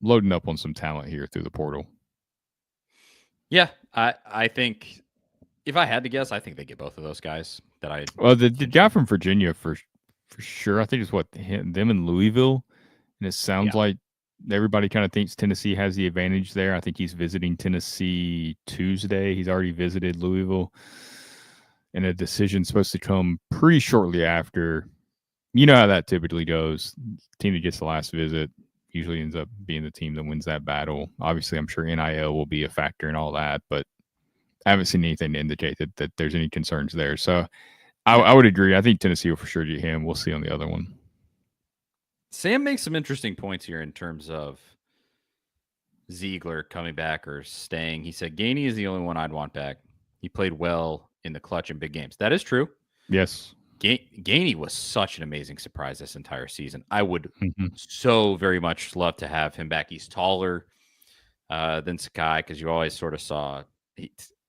loading up on some talent here through the portal. Yeah, I think if I had to guess, I think they get both of those guys that I. Well, the guy from Virginia for sure. I think it's them in Louisville, and it sounds like everybody kind of thinks Tennessee has the advantage there. I think he's visiting Tennessee Tuesday. He's already visited Louisville. And a decision's supposed to come pretty shortly after. You know how that typically goes. The team that gets the last visit usually ends up being the team that wins that battle. Obviously, I'm sure NIL will be a factor in all that, but I haven't seen anything to indicate that there's any concerns there. So I would agree. I think Tennessee will for sure get him. We'll see on the other one. Sam makes some interesting points here in terms of Ziegler coming back or staying. He said Gainey is the only one I'd want back. He played well in the clutch in big games. That is true. Yes. Gainey was such an amazing surprise this entire season. I would so very much love to have him back. He's taller than Sakai because you always sort of saw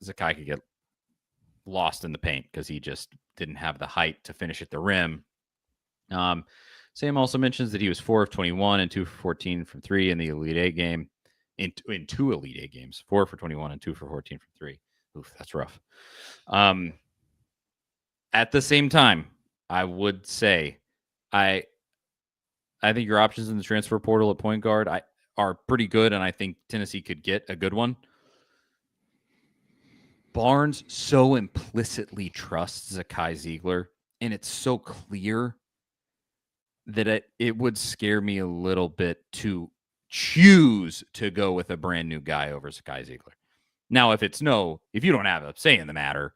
Sakai could get lost in the paint because he just didn't have the height to finish at the rim. Sam also mentions that he was 4 of 21 and 2 for 14 from 3 in the Elite Eight game. In 2 Elite Eight games, 4 for 21 and 2 for 14 from 3. Oof, that's rough. At the same time, I would say I think your options in the transfer portal at point guard are pretty good, and I think Tennessee could get a good one. Barnes so implicitly trusts Zakai Ziegler, and it's so clear that it would scare me a little bit to choose to go with a brand new guy over Zakai Ziegler. Now, if you don't have a say in the matter,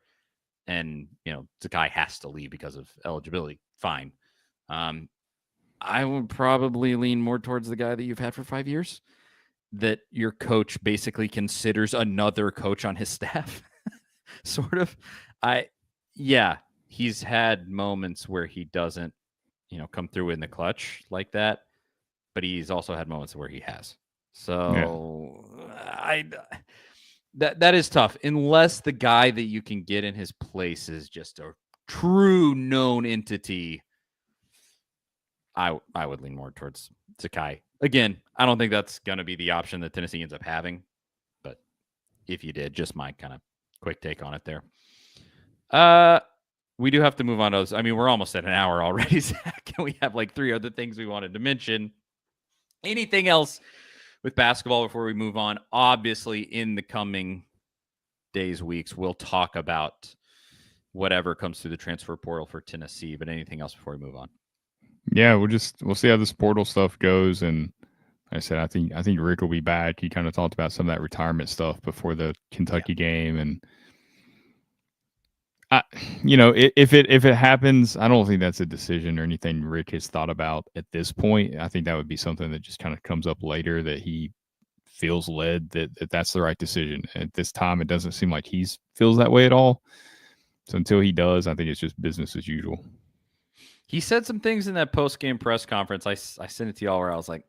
and Zakai has to leave because of eligibility, fine. I would probably lean more towards the guy that you've had for 5 years, that your coach basically considers another coach on his staff. Sort of. He's had moments where he doesn't, come through in the clutch like that, but he's also had moments where he has. So that is tough unless the guy that you can get in his place is just a true known entity. I would lean more towards Sakai. Again, I don't think that's going to be the option that Tennessee ends up having, but if you did, just my kind of quick take on it there. We do have to move on to those. I mean, we're almost at an hour already, Zach, and we have like 3 other things we wanted to mention. Anything else with basketball before we move on? Obviously, in the coming days, weeks, we'll talk about whatever comes through the transfer portal for Tennessee, but anything else before we move on? Yeah, we'll see how this portal stuff goes. And like I said, I think Rick will be back. He kind of talked about some of that retirement stuff before the Kentucky game. And if it happens, I don't think that's a decision or anything Rick has thought about at this point. I think that would be something that just kind of comes up later, that he feels led that that's the right decision. At this time, it doesn't seem like he feels that way at all. So until he does, I think it's just business as usual. He said some things in that post-game press conference. I sent it to y'all where I was like,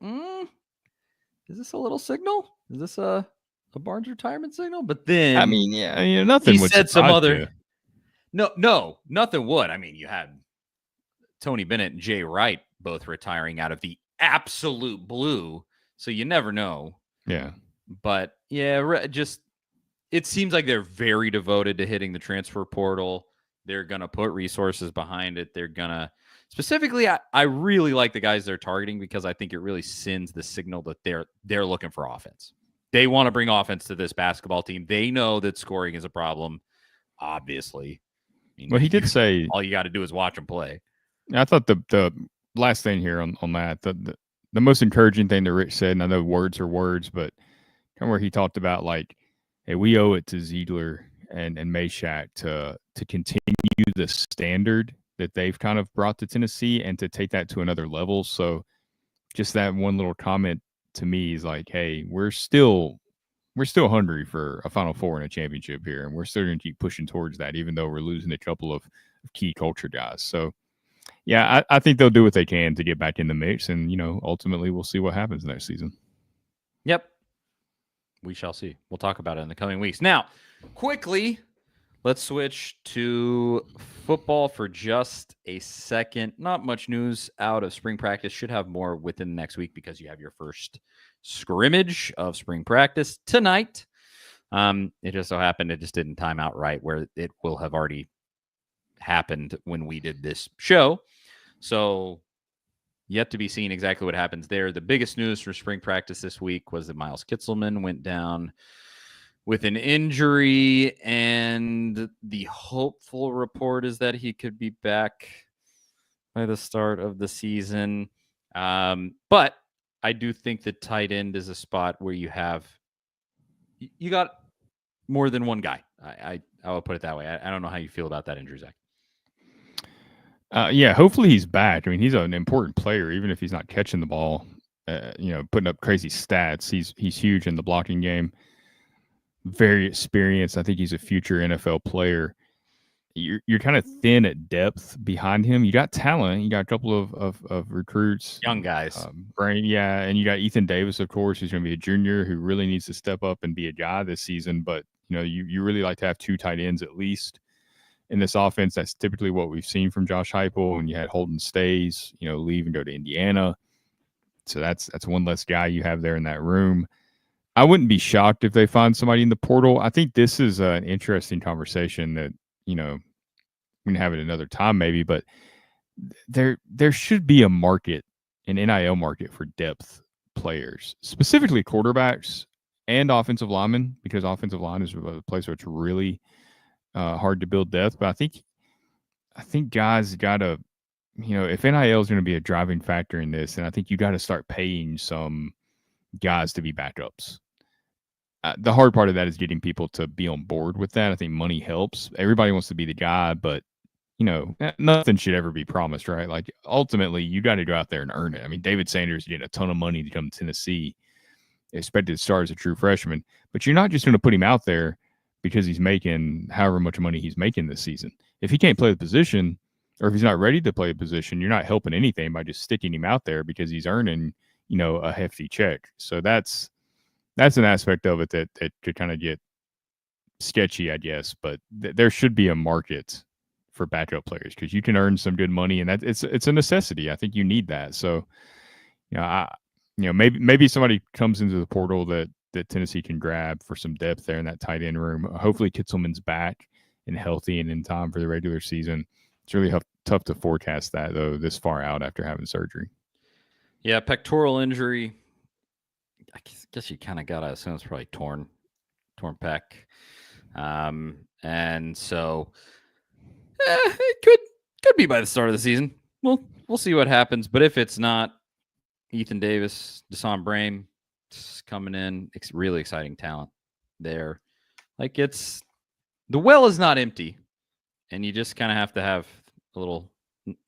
is this a little signal? Is this a Barnes retirement signal? But then, I mean, nothing. He said some other. No, nothing would. I mean, you had Tony Bennett and Jay Wright both retiring out of the absolute blue, so you never know. Yeah. But just it seems like they're very devoted to hitting the transfer portal. They're gonna put resources behind it. They're gonna specifically. I really like the guys they're targeting because I think it really sends the signal that they're looking for offense. They want to bring offense to this basketball team. They know that scoring is a problem. Obviously. Well, he did say all you got to do is watch them play. I thought the last thing here on that, the most encouraging thing that Rich said, and I know words are words, but and where he talked about like, hey, we owe it to Ziegler and Meshack to continue the standard that they've kind of brought to Tennessee and to take that to another level. So just that one little comment to me is like, hey, we're still hungry for a Final Four and a championship here, and we're still going to keep pushing towards that, even though we're losing a couple of key culture guys. So, yeah, I think they'll do what they can to get back in the mix, and ultimately we'll see what happens next season. Yep, we shall see. We'll talk about it in the coming weeks. Now, quickly, let's switch to football for just a second. Not much news out of spring practice. Should have more within the next week because you have your first scrimmage of spring practice tonight. It just so happened it just didn't time out right where it will have already happened when we did this show. So yet to be seen exactly what happens there. The biggest news for spring practice this week was that Miles Kitselman went down with an injury, and the hopeful report is that he could be back by the start of the season. But I do think that tight end is a spot where you got more than one guy. I will put it that way. I don't know how you feel about that injury, Zach. Yeah, hopefully he's back. I mean, he's an important player, even if he's not catching the ball, putting up crazy stats. He's huge in the blocking game. Very experienced. I think he's a future NFL player. You're kind of thin at depth behind him. You got talent. You got a couple of recruits, young guys. And you got Ethan Davis, of course, who's going to be a junior who really needs to step up and be a guy this season. But you really like to have two tight ends at least in this offense. That's typically what we've seen from Josh Heupel. When you had Holden Stays, leave and go to Indiana, so that's one less guy you have there in that room. I wouldn't be shocked if they find somebody in the portal. I think this is an interesting conversation that we can have it another time maybe, but there should be a market, an NIL market for depth players, specifically quarterbacks and offensive linemen, because offensive line is a place where it's really hard to build depth. But I think guys got to, if NIL is going to be a driving factor in this, then I think you got to start paying some guys to be backups. The hard part of that is getting people to be on board with that. I think money helps. Everybody wants to be the guy, but nothing should ever be promised, right? Like ultimately, you got to go out there and earn it. I mean, David Sanders getting a ton of money to come to Tennessee, expected to start as a true freshman, but you're not just going to put him out there because he's making however much money he's making this season. If he can't play the position, or if he's not ready to play a position, you're not helping anything by just sticking him out there because he's earning, a hefty check. So that's an aspect of it that could kind of get sketchy, I guess. But there should be a market for backup players because you can earn some good money, and that it's a necessity. I think you need that. So, maybe somebody comes into the portal that Tennessee can grab for some depth there in that tight end room. Hopefully Kitselman's back and healthy and in time for the regular season. It's really tough to forecast that, though, this far out after having surgery. Yeah, pectoral injury. I guess you kind of got to assume it's probably torn pec. And so it could be by the start of the season. We'll see what happens. But if it's not, Ethan Davis, Deshaun Brame coming in, really exciting talent there. Like the well is not empty, and you just kind of have to have a little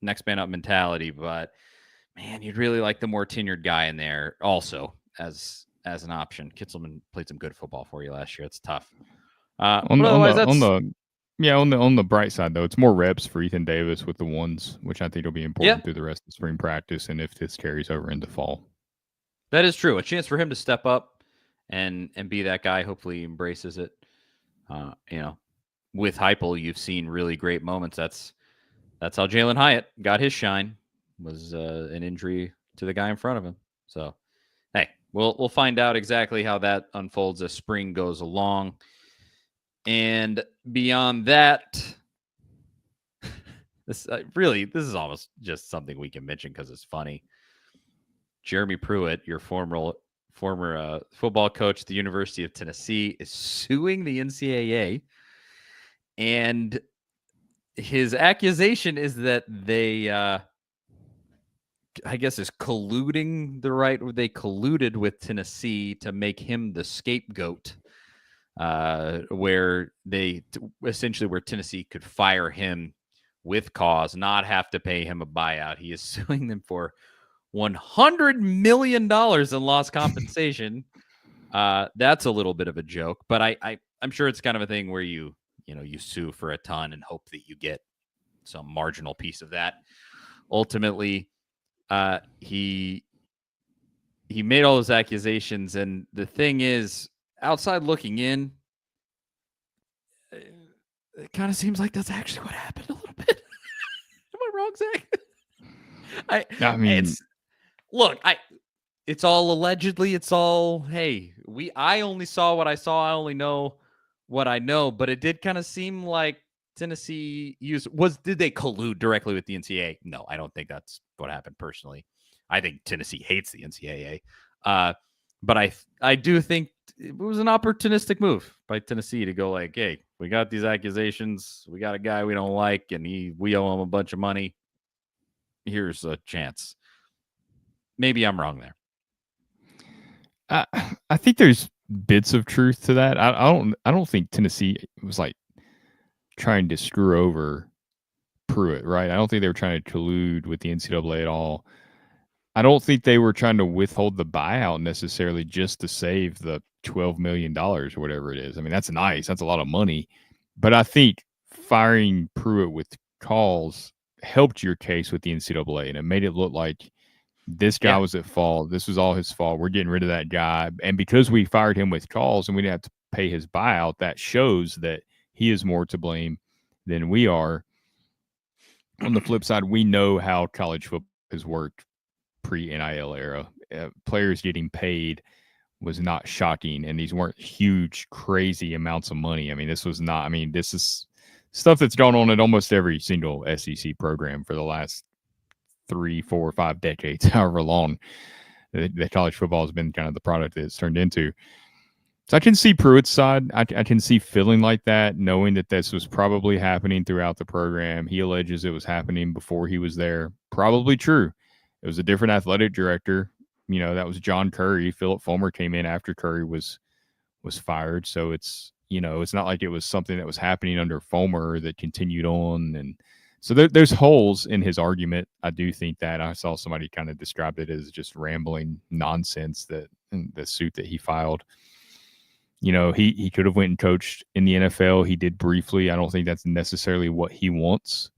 next man up mentality. But man, you'd really like the more tenured guy in there also as an option. Kitselman played some good football for you last year. It's tough. On the bright side, though, it's more reps for Ethan Davis with the ones, which I think will be important through the rest of spring practice, and if this carries over into fall. That is true. A chance for him to step up and be that guy. Hopefully he embraces it. With Heupel, you've seen really great moments. That's how Jalen Hyatt got his shine, was an injury to the guy in front of him. So, hey, we'll find out exactly how that unfolds as spring goes along. And beyond that, this is almost just something we can mention because it's funny. Jeremy Pruitt, your former football coach at the University of Tennessee, is suing the NCAA, and his accusation is that they I guess is colluding the right. They colluded with Tennessee to make him the scapegoat, where essentially where Tennessee could fire him with cause, not have to pay him a buyout. He is suing them for $100 million in lost compensation. That's a little bit of a joke, but I'm sure it's kind of a thing where you sue for a ton and hope that you get some marginal piece of that. Ultimately, he made all those accusations, and the thing is, outside looking in, it kind of seems like that's actually what happened a little bit. Am I wrong, Zach? I mean, it's all allegedly. It's all, hey, I only saw what I saw. I only know what I know, but it did kind of seem like Tennessee did they collude directly with the NCAA? No, I don't think that's what happened personally. I think Tennessee hates the NCAA. But I do think it was an opportunistic move by Tennessee to go like, hey, we got these accusations. We got a guy we don't like, and we owe him a bunch of money. Here's a chance. Maybe I'm wrong there. I think there's bits of truth to that. I don't think Tennessee was like trying to screw over Pruitt, right? I don't think they were trying to collude with the NCAA at all. I don't think they were trying to withhold the buyout necessarily just to save the $12 million or whatever it is. I mean, that's nice. That's a lot of money. But I think firing Pruitt with calls helped your case with the NCAA, and it made it look like this guy was at fault. This was all his fault. We're getting rid of that guy. And because we fired him with calls and we didn't have to pay his buyout, that shows that he is more to blame than we are. On the flip side, we know how college football has worked pre-NIL era. Players getting paid was not shocking, and these weren't huge, crazy amounts of money. I mean, this is stuff that's gone on at almost every single SEC program for the last 3, 4, 5 decades, however long the college football has been kind of the product that it's turned into. So I can see Pruitt's side. I can see feeling like that, knowing that this was probably happening throughout the program. He alleges it was happening before he was there. Probably true. It was a different athletic director. That was John Curry. Philip Fulmer came in after Curry was fired. So it's not like it was something that was happening under Fulmer that continued on. And so there's holes in his argument. I do think that. I saw somebody kind of described it as just rambling nonsense, that the suit that he filed. He could have went and coached in the NFL. He did briefly. I don't think that's necessarily what he wants.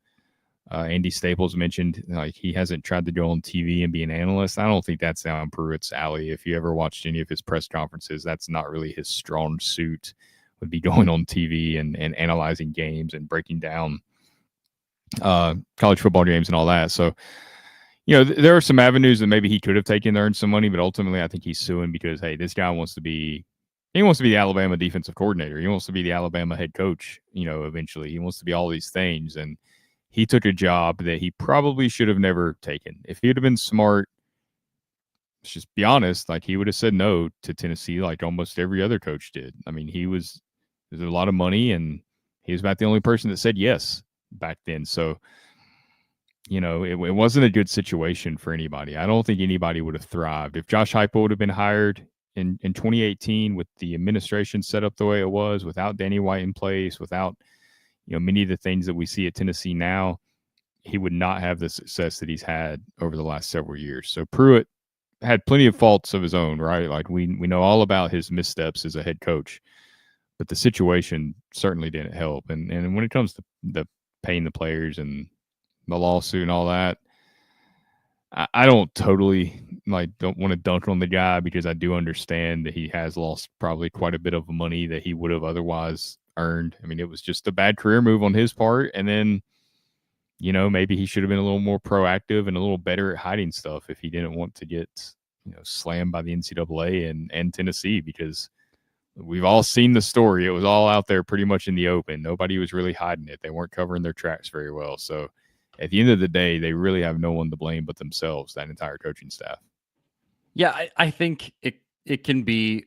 Andy Staples mentioned like he hasn't tried to go on TV and be an analyst. I don't think that's down Pruitt's alley. If you ever watched any of his press conferences, that's not really his strong suit, would be going on TV and analyzing games and breaking down college football games and all that. So, there are some avenues that maybe he could have taken to earn some money, but ultimately I think he's suing because, hey, this guy wants to be the Alabama defensive coordinator. He wants to be the Alabama head coach, eventually. He wants to be all these things. And he took a job that he probably should have never taken. If he would have been smart, let's just be honest, like he would have said no to Tennessee like almost every other coach did. I mean, there's a lot of money, and he was about the only person that said yes back then. So, it wasn't a good situation for anybody. I don't think anybody would have thrived. If Josh Heupel would have been hired in 2018 with the administration set up the way it was, without Danny White in place, without many of the things that we see at Tennessee now, he would not have the success that he's had over the last several years. So Pruitt had plenty of faults of his own, right? Like we know all about his missteps as a head coach, but the situation certainly didn't help. And when it comes to the paying the players and the lawsuit and all that, I don't totally don't want to dunk on the guy, because I do understand that he has lost probably quite a bit of money that he would have otherwise earned. I mean, it was just a bad career move on his part. And then, maybe he should have been a little more proactive and a little better at hiding stuff if he didn't want to get, slammed by the NCAA and Tennessee, because we've all seen the story. It was all out there pretty much in the open. Nobody was really hiding it. They weren't covering their tracks very well. So at the end of the day, they really have no one to blame but themselves, that entire coaching staff. Yeah, I think it can be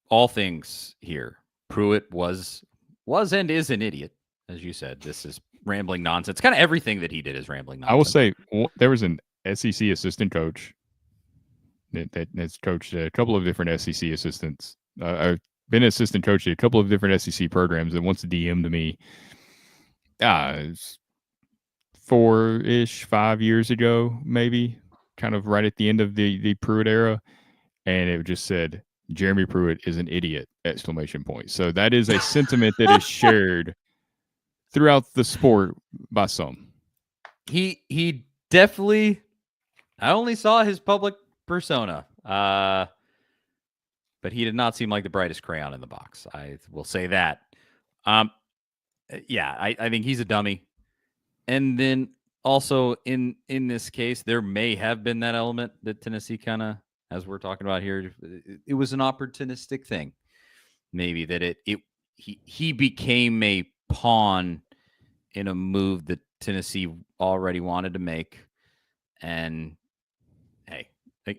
all things here. Pruitt was and is an idiot, as you said. This is rambling nonsense. Kind of everything that he did is rambling nonsense. I will say there was an SEC assistant coach that's coached a couple of different SEC assistants. I've been an assistant coach at a couple of different SEC programs, and once DM'd me 5 years ago, maybe, kind of right at the end of the Pruitt era, and it just said, Jeremy Pruitt is an idiot! ! So that is a sentiment that is shared throughout the sport by some. He definitely. I only saw his public persona, but he did not seem like the brightest crayon in the box. I will say that. Yeah, I think he's a dummy. And then also in this case, there may have been that element that Tennessee kind of, as we're talking about here, it was an opportunistic thing. Maybe that he became a pawn in a move that Tennessee already wanted to make. And hey,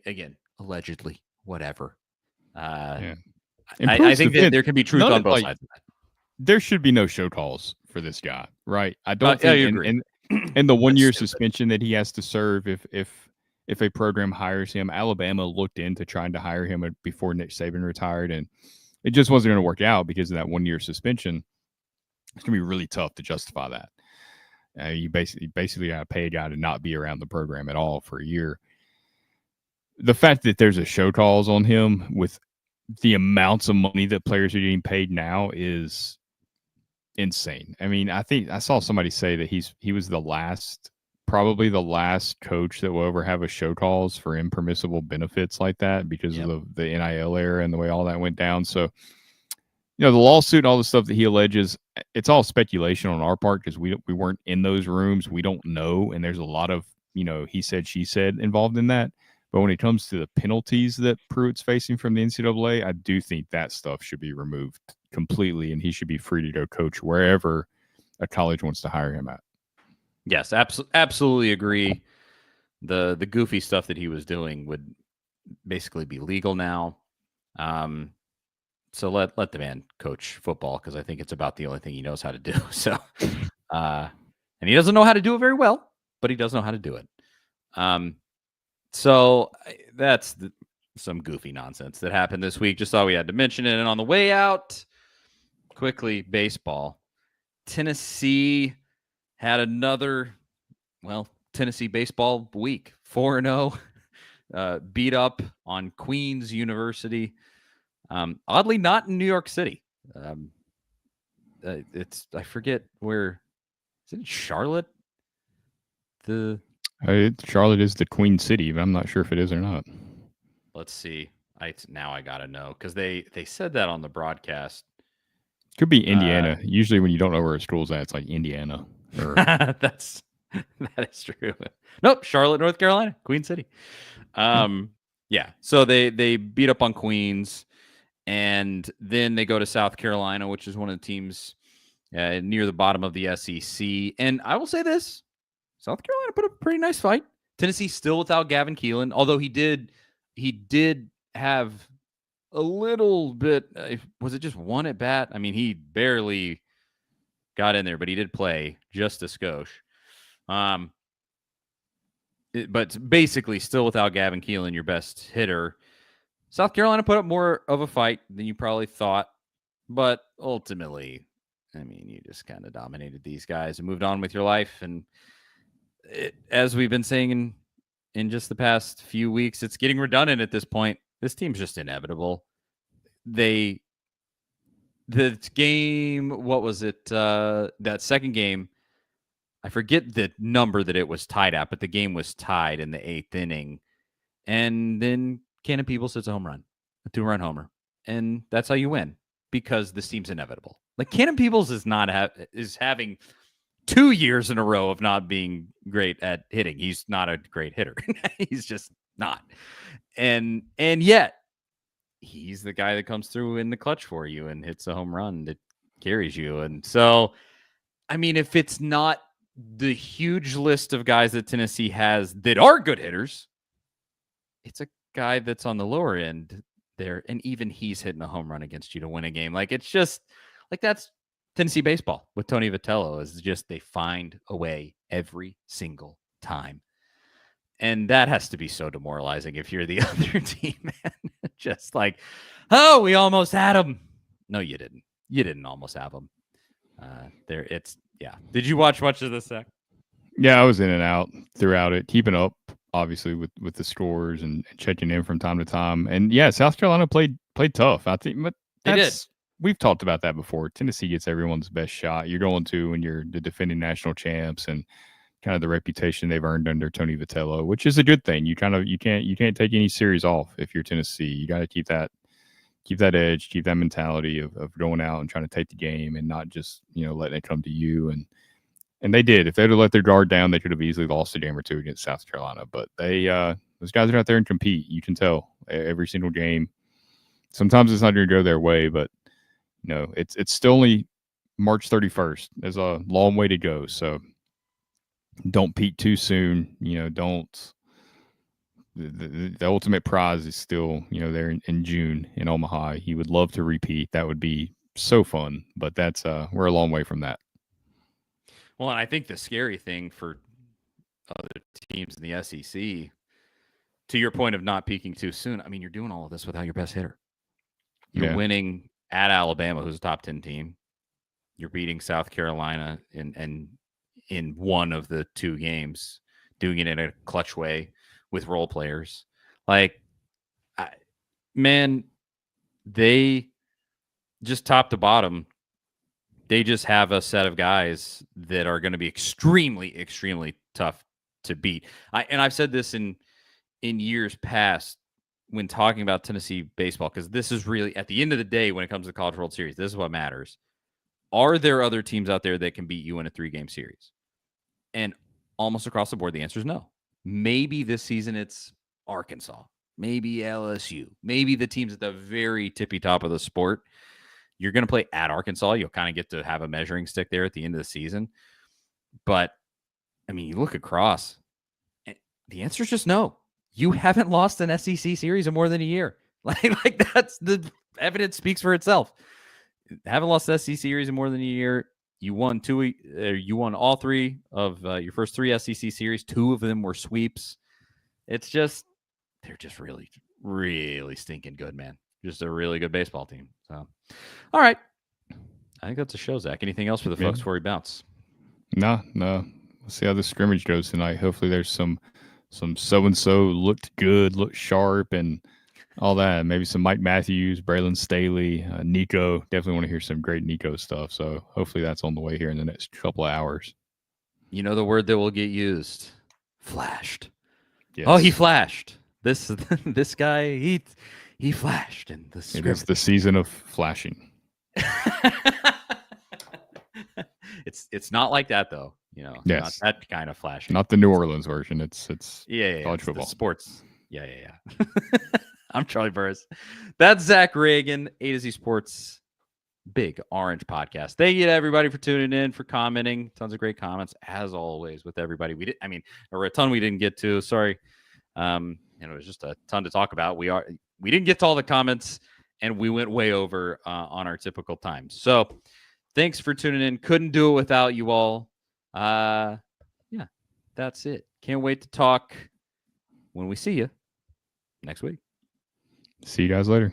again, allegedly, whatever. I think that there can be truth on both sides of that. There should be no show calls for this guy, right? I don't think, I agree. And the 1 year suspension that he has to serve if a program hires him. Alabama looked into trying to hire him before Nick Saban retired, and it just wasn't going to work out because of that 1 year suspension. It's going to be really tough to justify that. You basically got to pay a guy to not be around the program at all for a year. The fact that there's a show calls on him with the amounts of money that players are getting paid now is insane. I mean, I think I saw somebody say that he was probably the last coach that will ever have a show calls for impermissible benefits like that because of the NIL era and the way all that went down. So, the lawsuit and all the stuff that he alleges, it's all speculation on our part because we weren't in those rooms. We don't know. And there's a lot of, he said, she said involved in that. But when it comes to the penalties that Pruitt's facing from the NCAA, I do think that stuff should be removed completely, and he should be free to go coach wherever a college wants to hire him at. Yes, absolutely agree. The goofy stuff that he was doing would basically be legal now. So let the man coach football because I think it's about the only thing he knows how to do. So, and he doesn't know how to do it very well, but he does know how to do it. So that's some goofy nonsense that happened this week. Just thought we had to mention it. And on the way out, quickly, baseball. Tennessee had another, Tennessee baseball week. 4-0, beat up on Queens University. Oddly, not in New York City. I forget where. Is it Charlotte? Charlotte is the Queen City, but I'm not sure if it is or not. Let's see. Now I gotta know because they said that on the broadcast. Could be Indiana. Usually, when you don't know where a school's at, it's like Indiana. That is true. Nope, Charlotte, North Carolina, Queen City. Yeah. So they beat up on Queens, and then they go to South Carolina, which is one of the teams near the bottom of the SEC. And I will say this. South Carolina put up a pretty nice fight. Tennessee still without Gavin Keelan, although he did have a little bit. Was it just one at bat? I mean, he barely got in there, but he did play just a skosh. But basically still without Gavin Keelan, your best hitter. South Carolina put up more of a fight than you probably thought, but ultimately, I mean, you just kind of dominated these guys and moved on with your life. And as we've been saying in just the past few weeks, it's getting redundant at this point. This team's just inevitable. The game, what was it? That second game, I forget the number that it was tied at, but the game was tied in the 8th inning. And then Cannon Peebles hits a home run, a 2-run homer. And that's how you win because this team's inevitable. Like Cannon Peebles is having 2 years in a row of not being great at hitting. He's not a great hitter. He's just not. And yet he's the guy that comes through in the clutch for you and hits a home run that carries you. And so, I mean, if it's not the huge list of guys that Tennessee has that are good hitters, it's a guy that's on the lower end there. And even he's hitting a home run against you to win a game. Like, it's just like, that's Tennessee baseball with Tony Vitello, is just they find a way every single time. And that has to be so demoralizing if you're the other team, man. Just like, oh, we almost had him. No, you didn't. You didn't almost have him. Did you watch much of this, Zach? Yeah, I was in and out throughout it, keeping up, obviously, with the scores and checking in from time to time. And yeah, South Carolina played tough. I think, but they did. We've talked about that before. Tennessee gets everyone's best shot. You're going to when you're the defending national champs and kind of the reputation they've earned under Tony Vitello, which is a good thing. You can't take any series off if you're Tennessee. You got to keep that edge, keep that mentality of going out and trying to take the game and not just, letting it come to you. And they did. If they'd have let their guard down, they could have easily lost a game or two against South Carolina. But those guys are out there and compete. You can tell every single game. Sometimes it's not going to go their way, but it's still only March 31st. There's a long way to go. So don't peak too soon. Don't. The ultimate prize is still, there in June in Omaha. He would love to repeat. That would be so fun. But that's we're a long way from that. Well, and I think the scary thing for other teams in the SEC, to your point of not peaking too soon, I mean, you're doing all of this without your best hitter. You're winning at Alabama, who's a top 10 team. You're beating South Carolina in one of the two games, doing it in a clutch way with role players. Like, they just top to bottom, they just have a set of guys that are going to be extremely, extremely tough to beat. I've said this in years past when talking about Tennessee baseball, because this is really, at the end of the day, when it comes to the College World Series, this is what matters. Are there other teams out there that can beat you in a 3-game series? And almost across the board, the answer is no. Maybe this season it's Arkansas, maybe LSU, maybe the teams at the very tippy top of the sport. You're going to play at Arkansas. You'll kind of get to have a measuring stick there at the end of the season. But, I mean, you look across, and the answer is just no. You haven't lost an SEC series in more than a year. Like that's the evidence speaks for itself. Haven't lost the SEC series in more than a year. You won all three of your first 3 SEC series. 2 of them were sweeps. They're just really, really stinking good, man. Just a really good baseball team. So, all right. I think that's a show, Zach. Anything else for the folks before we bounce? No. We'll see how the scrimmage goes tonight. Hopefully there's some so-and-so looked good, looked sharp, and all that. Maybe some Mike Matthews, Braylon Staley, Nico. Definitely want to hear some great Nico stuff. So hopefully that's on the way here in the next couple of hours. You know the word that will get used? Flashed. Yes. Oh, he flashed. This guy, he flashed in the scrimmage. It is the season of flashing. It's not like that though. Yes. Not that kind of flashing. Not the New Orleans version. It's college football. Sports. Yeah. I'm Charlie Burris. That's Zach Reagan, A to Z Sports Big Orange Podcast. Thank you to everybody for tuning in, for commenting. Tons of great comments, as always, with everybody. There were a ton we didn't get to. Sorry. It was just a ton to talk about. We didn't get to all the comments, and we went way over on our typical time. So thanks for tuning in. Couldn't do it without you all. That's it. Can't wait to talk when we see you next week. See you guys later.